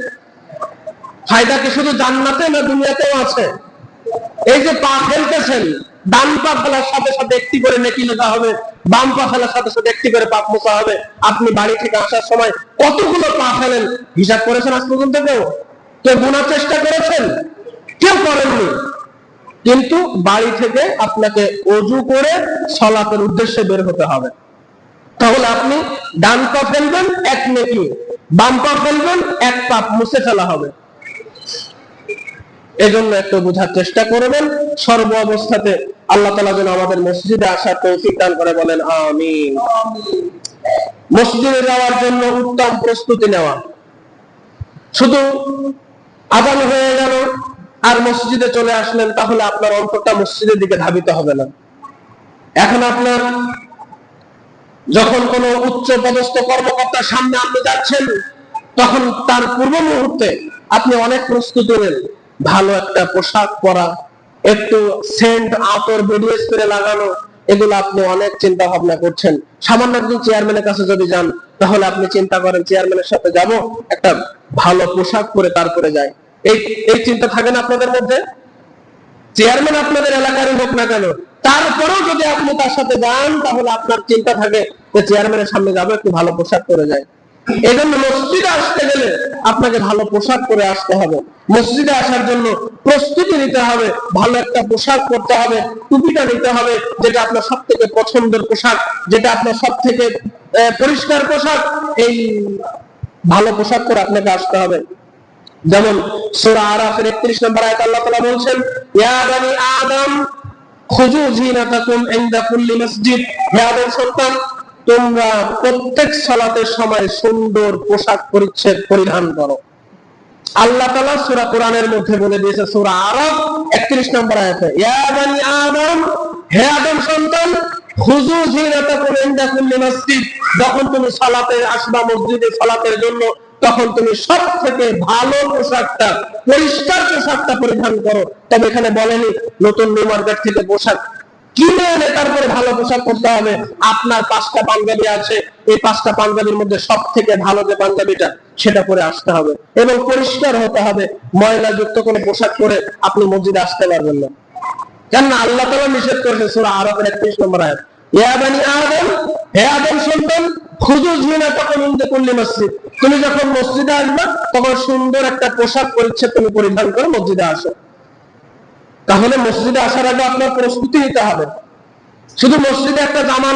ফায়দা কি শুধু জান্নাতে না দুনিয়াতেও আছে? এই যে পা ফেলতেছেন, ডান পা ফেলার সাথে সাথে একটি করে নেকি লেখা হবে, বাম পা ফেলার সাথে সাথে একটি করে পাপ মোছা হবে। আপনি বাড়ি থেকে আসার সময় কতগুলো পা ফেলেন হিসাব করেছেন আজ পর্যন্ত? কেউ গোনার চেষ্টা করেছেন? কেউ করেননি। কিন্তু বাড়ি থেকে আপনাকে ওযু করে সালাতের উদ্দেশ্যে বের হতে হবে। তাহলে আপনি ডান পা ফেলবেন এক নেকি, বাম পা ফেলবেন এক পাপ মুছে ফেলা হবে। এজন্য একটু বোঝার চেষ্টা করবেন। সর্ব অবস্থাতে আল্লাহ তাআলা যেন আমাদের মসজিদে আসার তৌফিক দান করে, বলেন আমিন। মসজিদে যাওয়ার জন্য উত্তম প্রস্তুতি নেওয়া। শুধু আযান হয়ে গেল আর মসজিদে চলে আসলেন, তাহলে আপনার অন্তরটা মসজিদের দিকে ধাবিত হবে না। এখন আপনার যখন কোনো উচ্চ পদস্থ কর্মকর্তার সামনে আপনি যাচ্ছেন, তখন তার পূর্ব মুহূর্তে আপনি অনেক প্রস্তুতি নেন। ভালো একটা পোশাক পরা, একটু সেন্ট আতর বডি স্প্রে লাগানো, এগুলো আপনি অনেক চিন্তা ভাবনা করছেন। সামান্য একজন চেয়ারম্যানের কাছে যদি যান, তাহলে আপনি চিন্তা করেন চেয়ারম্যানের সাথে যাব, একটা ভালো পোশাক পরে তারপরে যাই। এই চিন্তা থাকে না আপনাদের মধ্যে? চেয়ারম্যান আপনাদের এলাকারই হোক না কেন, তারপরেও যদি আপনি তার সাথে যান, তাহলে আপনার চিন্তা থাকে যে চেয়ারম্যানের সামনে যাবো, একটু ভালো পোশাক পরে যাই। এই জন্য মসজিদে আসতে গেলে আপনাকে ভালো পোশাক পরে আসতে হবে। মসজিদে আসার জন্য প্রস্তুতি নিতে হবে, ভালো একটা পোশাক পরতে হবে, টুপিটা নিতে হবে, যেটা আপনার সব থেকে পছন্দের পোশাক, যেটা আপনার সব থেকে পরিষ্কার পোশাক। এই ভালো পোশাক পরে আপনাকে আসতে হবে। যেমন সূরা আরাফের 31 নম্বর আয়াতে আল্লাহ তাআলা বলছেন, ইয়া বানি আদম খুযু যিনাতাকুম ইনদা কুল্লি মসজিদ। হে আদম সন্তান, তোমরা প্রত্যেক সালাতের সময় সুন্দর পোশাক পরিচ্ছদ পরিধান করো। আল্লাহ তাআলা সূরা কোরআনের মধ্যে বলে দিয়েছে, সূরা আরাফ 31 নম্বর আয়াতে, ইয়া বানি আদম, হে আদম সন্তান, খুযু যিনাতাকুম ইনদা কুল্লি মসজিদ। যখন তুমি সালাতে আসবা, মসজিদে সালাতের জন্য, তখন তুমি সব থেকে ভালো পোশাকটা, পরিষ্কার পোশাকটা পরিধান করো। তবে এখানে বলেনি নতুন নিউ মার্কেট থেকে পোশাক কিনে এনে তারপরে ভালো পোশাক পরতে হবে। আপনার 5টা পাঞ্জাবি আছে, এই 5টা পাঞ্জাবির মধ্যে সব থেকে ভালো যে পাঞ্জাবিটা, সেটা পরে আসতে হবে এবং পরিষ্কার হতে হবে। ময়লাযুক্ত কোনো পোশাক পরে আপনি মসজিদে আসতে পারবেন না, কেননা আল্লাহ তাআলা নিষেধ করেছে সূরা আরাফের 31 নম্বর আয়াত, ইয়া বানি আদম, হে আদম সন্তান, খুযু যিনাতাকুম ইনদা কুল্লি মসজিদ। তুমি যখন মসজিদে আসবে, তখন সুন্দর একটা পোশাক পরিচ্ছদ তুমি পরিধান করে মসজিদে আসো। তাহলে মসজিদে আসার আগে আপনার প্রস্তুতি নিতে হবে। শুধু মসজিদে একটা জামা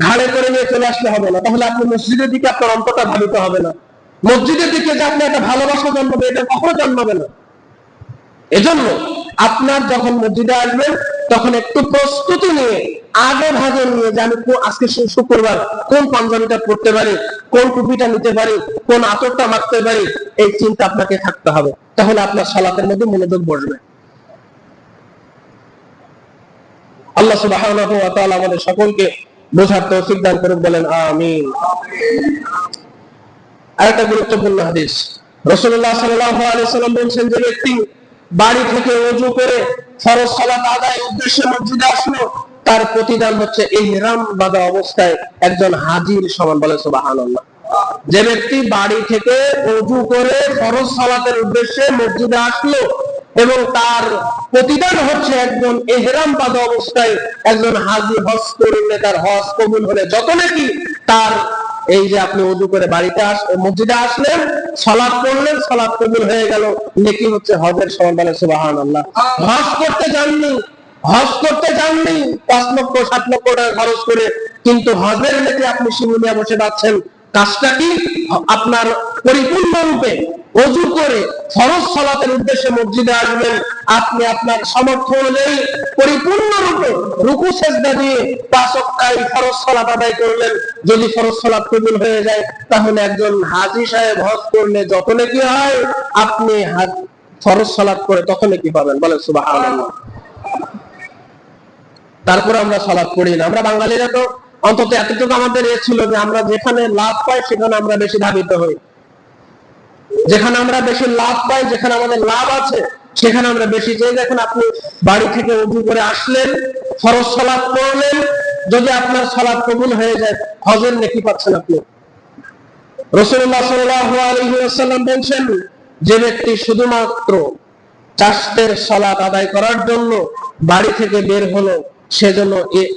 ঘাড়ে করে নিয়ে চলে আসলে হবে না, তাহলে আপনি মসজিদের দিকে আপনার অন্তরটা ধাবিত হবে না। মসজিদের দিকে যে আপনি একটা ভালোবাসা জন্মাবে, এটা কখনো জন্মাবে না। এজন্য আপনার যখন মসজিদে আসবেন, তখন একটু প্রস্তুতি নিয়ে, আগে ভাগে নিয়ে যে আমি আজকে শুক্রবার কোন পাঞ্জাবিটা পরতে পারি, কোন টুপিটা নিতে পারি, কোন আতরটা মারতে পারি, এই চিন্তা আপনাকে থাকতে হবে। তাহলে আপনার সালাতের মধ্যে মনোযোগ বসবে। আল্লাহ সুবহানাহু ওয়া তাআলা আমাদের সকলকে বোঝার তৌফিক দান করুন, বলেন আমিন। আরেকটা গুরুত্বপূর্ণ হাদিস, রাসূলুল্লাহ সাল্লাল্লাহু আলাইহি ওয়াসাল্লাম বলেছেন, যে ব্যক্তি বাড়ি থেকে ওযু করে ফরজ সালাত আদায়ের উদ্দেশ্যে মসজিদে আসলো, তার প্রতিদান হচ্ছে ইহরাম বাঁধা অবস্থায় একজন হাজীর সমান। বলেন সুবহানাল্লাহ। যে ব্যক্তি বাড়ি থেকে ওযু করে ফরজ সালাতের উদ্দেশ্যে মসজিদে আসলো এবং তার প্রতিদান হচ্ছে একজন ইহরাম বাঁধা অবস্থায় একজন হাজী হজ করলে, তার হজ কবুল হলে যত নাকি তার, এই যে আপনি ওযু করে বাড়িতে মসজিদে আসলেন, সালাত পড়লেন, সালাত কবুল হয়ে গেল, নেকি হচ্ছে হজের সমান। বলেন সুবহানাল্লাহ। হজ করতে যাননি, 5 লক্ষ 7 লক্ষ টাকা খরচ করে, কিন্তু হজের নেকি আপনি শিমুলিয়া বসে যাচ্ছেন। কাজটা কি? আপনার পরিপূর্ণরূপে ওযু করে ফরজ সালাতের উদ্দেশ্যে মসজিদে আসবেন, আপনি আপনার সামর্থ্য অনুযায়ী পরিপূর্ণরূপে রুকু সিজদা দিয়ে 5 ওয়াক্ত ফরজ সালাত আদায় করলেন। যদি ফরজ সালাত কবুল হয়ে যায়, তাহলে একজন হাজী সাহেব হজ করলে যত নেকি হয়, আপনি ফরজ সালাত করে তত নেকি পাবেন। বলেন সুবহানাল্লাহ। তারপরে আমরা সালাত পড়ি না। আমরা বাঙালিরা তো অন্তত এতটুকু আমাদের ছিল যে আমরা যেখানে লাভ পাই সেখানে আমরা বেশি ধাবিত হই, যেখানে আমরা বেশি লাভ পাই, যেখানে আমাদের লাভ আছে সেখানে আমরা বেশি চাই। দেখেন, আপনি বাড়ি থেকে ওযু করে আসলেন, ফরজ সালাত পড়লেন, যদি আপনার সালাত কবুল হয়ে যায় হজের নেকি পাচ্ছেন আপনি। রাসূলুল্লাহ সাল্লাল্লাহু আলাইহি ওয়াসাল্লাম বলেন, যে ব্যক্তি শুধুমাত্র চারটের সালাত আদায় করার জন্য বাড়ি থেকে বের হলো, সেজন্য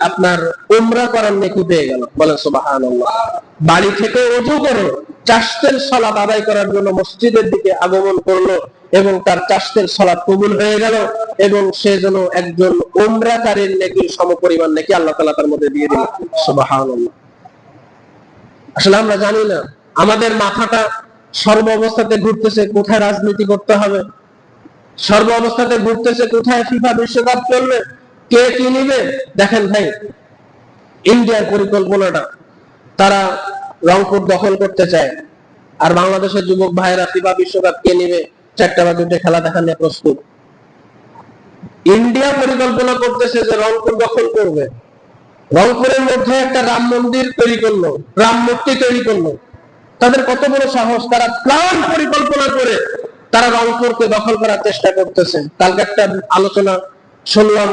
আপনার উমরা করার নেকি পেয়ে গেল। বলেন সুবহানাল্লাহ। বাড়ি থেকে ওযু করে চারটের সালাত আদায় করার জন্য মসজিদের দিকে আগমন করলো এবং তার চারটের সালাত কবুল হয়ে গেল এবং সেজন্য একজন উমরাকারীর নেকির সমপরিমাণ নেকি আল্লাহ তাআলা তার মধ্যে দিয়ে দিলেন। সুবহানাল্লাহ। আসলে আমরা জানি না, আমাদের মাথাটা সর্ব অবস্থাতে ঘুরতেছে কোথায় রাজনীতি করতে হবে, সর্ব অবস্থাতে ঘুরতেছে কোথায় ফিফা বিশ্বকাপ চলবে, কে কি নিবে। দেখেন ভাই, ইন্ডিয়ার পরিকল্পনাটা, তারা রংপুর দখল করতে চায়, আর বাংলাদেশের যুবক ভাইয়েরা ফিফা বিশ্বকাপ কে নিবে 4টা বা 2টা খেলা দেখার নিয়ে প্রস্তুত। ইন্ডিয়া পরিকল্পনা করতেছে যে রংপুর দখল করবে, রংপুরের মধ্যে একটা রাম মন্দির তৈরি করলো, রাম মূর্তি তৈরি করলো। তাদের কত বড় সাহস, তারা প্ল্যান পরিকল্পনা করে তারা রংপুরকে দখল করার চেষ্টা করতেছে। কালকে একটা আলোচনা শুনলাম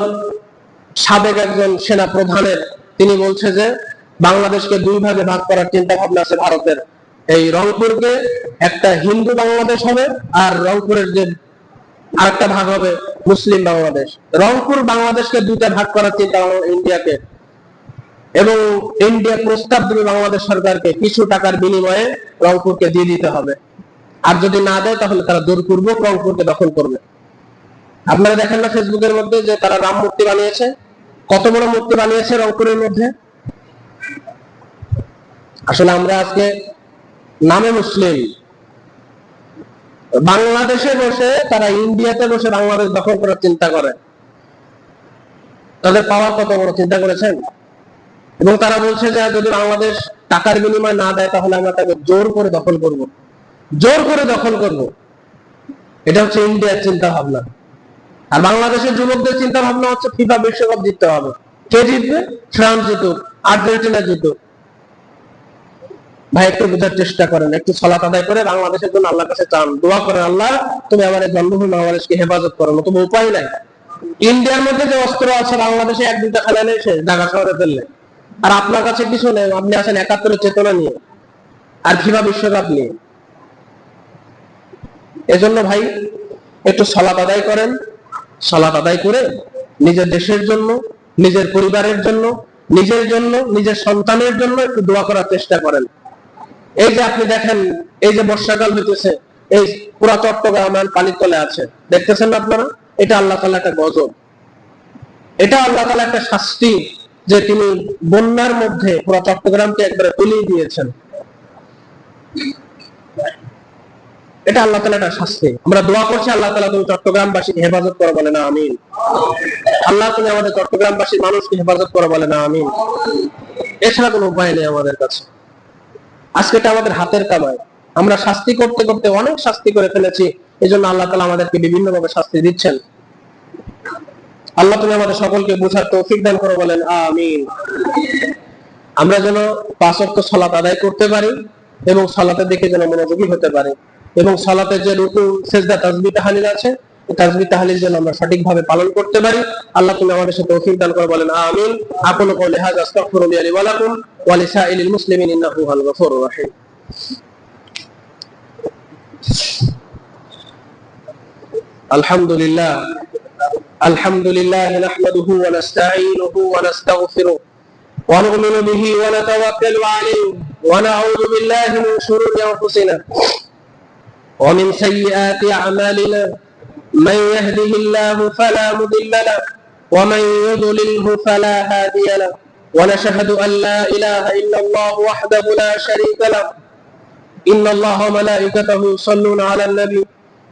সাবেক একজন সেনা প্রধানের, তিনি বলছে যে বাংলাদেশকে 2 ভাগে ভাগ করার চিন্তা ভাবনা আছে ভারতের। এই রংপুরকে একটা হিন্দু বাংলাদেশ হবে, আর রংপুরের যে আরেকটা ভাগ হবে মুসলিম বাংলাদেশ। রংপুর বাংলাদেশকে 2টা ভাগ করার চিন্তা ইন্ডিয়াকে, এবং ইন্ডিয়া প্রস্তাব দেবে বাংলাদেশ সরকারকে কিছু টাকার বিনিময়ে রংপুরকে দিয়ে দিতে হবে, আর যদি না দেয় তাহলে তারা জোরপূর্বক রংপুরকে দখল করবে। আপনারা দেখেন না ফেসবুকের মধ্যে যে তারা রাম মূর্তি বানিয়েছে, কত বড় মূর্তি বানিয়েছে রংপুরের মধ্যে। আসলে আমরা আজকে নামে মুসলিম, বাংলাদেশে বসে তারা ইন্ডিয়াতে বসে বাংলাদেশ দখল করার চিন্তা করে। তাদের পাওয়ার কত বড়, চিন্তা করেছেন? এবং তারা বলছে যে যদি বাংলাদেশ টাকার বিনিময় না দেয় তাহলে আমরা তাকে জোর করে দখল করব, জোর করে দখল করব। এটা হচ্ছে ইন্ডিয়ার চিন্তা ভাবনা। আর বাংলাদেশের যুবকদের চিন্তা ভাবনা হচ্ছে ফিফা বিশ্বকাপ জিততে হবে। কে জিতবে? ফ্রান্স জিতুক, আর্জেন্টিনা জিতুক। ভাই, একটু বোঝার চেষ্টা করেন, একটু সালাত আদায় করে বাংলাদেশের জন্য আল্লাহর কাছে চান, দোয়া করেন, আল্লাহ তুমি আমার জন্মভূমি বাংলাদেশকে হেফাজত করো। নতুন উপায় নাই। ইন্ডিয়ার মধ্যে যে অস্ত্র আছে বাংলাদেশে 1-2টা খেলা নেই, সে ঢাকা শহরে ফেললে। আর আপনার কাছে কিছু নেই, আপনি আছেন 71-এর চেতনা নিয়ে আর ফিফা বিশ্বকাপ নিয়ে। এজন্য ভাই একটু সালাত আদায় করেন, সালাত আদায় করে নিজের দেশের জন্য, নিজের পরিবারের জন্য, নিজের জন্য, নিজের সন্তানের জন্য একটু দোয়া করার চেষ্টা করেন। এই যে আপনি দেখেন, এই যে বর্ষাকাল হইতেছে, এই পুরা চট্টগ্রাম পানির তলে আছে, দেখতেছেন না আপনারা? এটা আল্লাহ তাআলা একটা গজব, এটা আল্লাহ তাআলা একটা শাস্তি, যে তিনি বন্যার মধ্যে পুরা চট্টগ্রামকে একবারে তলিয়ে দিয়েছেন। এটা আল্লাহ তাআলা একটা শাস্তি। আমরা দোয়া করছি, আল্লাহ তাআলা তুমি চট্টগ্রামবাসীকে হেফাজত করো, বলে না আমিন। আল্লাহ তুমি আমাদের চট্টগ্রামবাসীর মানুষকে হেফাজত করো, বলে না আমিন। এছাড়া কোনো উপায় নেই আমাদের কাছে। আজকে এটা আমাদের হাতের কামাই। আমরা শাস্তি করতে করতে অনেক শাস্তি করে ফেলেছি, এই জন্য আল্লাহ তাআলা আমাদেরকে বিভিন্ন ভাবে শাস্তি দিচ্ছেন। আল্লাহ তুমি আমাদের সকলকে বোঝার তৌফিক দান করো, বলেন আমিন। আমরা যেন 5 ওয়াক্ত সালাত আদায় করতে পারি এবং সালাতের দিকে যেন মনোযোগী হতে পারি, এবং সালাতের যে রুকু, সিজদা, তাসবিহ, তাহলিল আছে, এই তাসবিহ তাহলিল যেন আমরা সঠিকভাবে পালন করতে পারি। আল্লাহ তুমি আমাদের সাথে তৌফিক দান করো, বলেন আমিন। আকুলু কওলি হাযা আস্তাগফিরুল্লাহ লি ওয়া লাকুম ওয়া লিসাইরিল মুসলিমিন ইন্নাহু হুয়াল গফুরুর রহিম। আলহামদুলিল্লাহ, আলহামদুলিল্লাহ নাহমাদুহু ওয়া নাস্তাঈনুহু ওয়া নাস্তাগফিরুহু ওয়া নু'মিনু বিহি ওয়া নাতাওয়াক্কালু আলাইহি ওয়া নাউযু বিল্লাহি মিন শুরুরি আনফুসিনা ওয়া মিন সাইয়্যাতি আ'মালিনা মান ইয়াহদিহিল্লাহু ফালা মুদিল্লা লাহু ওয়া মান ইউদ্লিলহু ফালা হাদিয়া লাহু ওয়া নাশহাদু আন লা ইলাহা ইল্লাল্লাহু ওয়াহদাহু লা শারীকা লাহু ইন্নাল্লাহা ওয়া মালাঈকাতাহু ইউসাল্লুনা আলান নাবী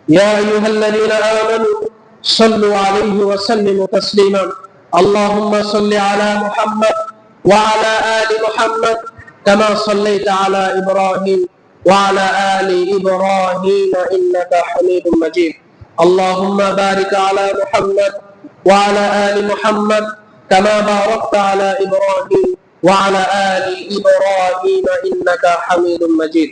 ইয়া আইয়ুহাল্লাযীনা আমানু সাল্লু আলাইহি ওয়া সাল্লিমু তাসলিমা আল্লাহুম্মা সাল্লি আলা মুহাম্মাদ ওয়া আলা আলি মুহাম্মাদ কামা সাল্লাইতা আলা ইব্রাহিম ওয়া আলা আলি ইব্রাহিম ইন্নাকা হামিদুম মাজিদ আল্লাহুম্মা বারিক আলা মুহাম্মাদ ওয়া আলা আলি মুহাম্মাদ কামা বারাকতা আলা ইব্রাহিম وعلى آل إبراهيم إنك حميد مجيد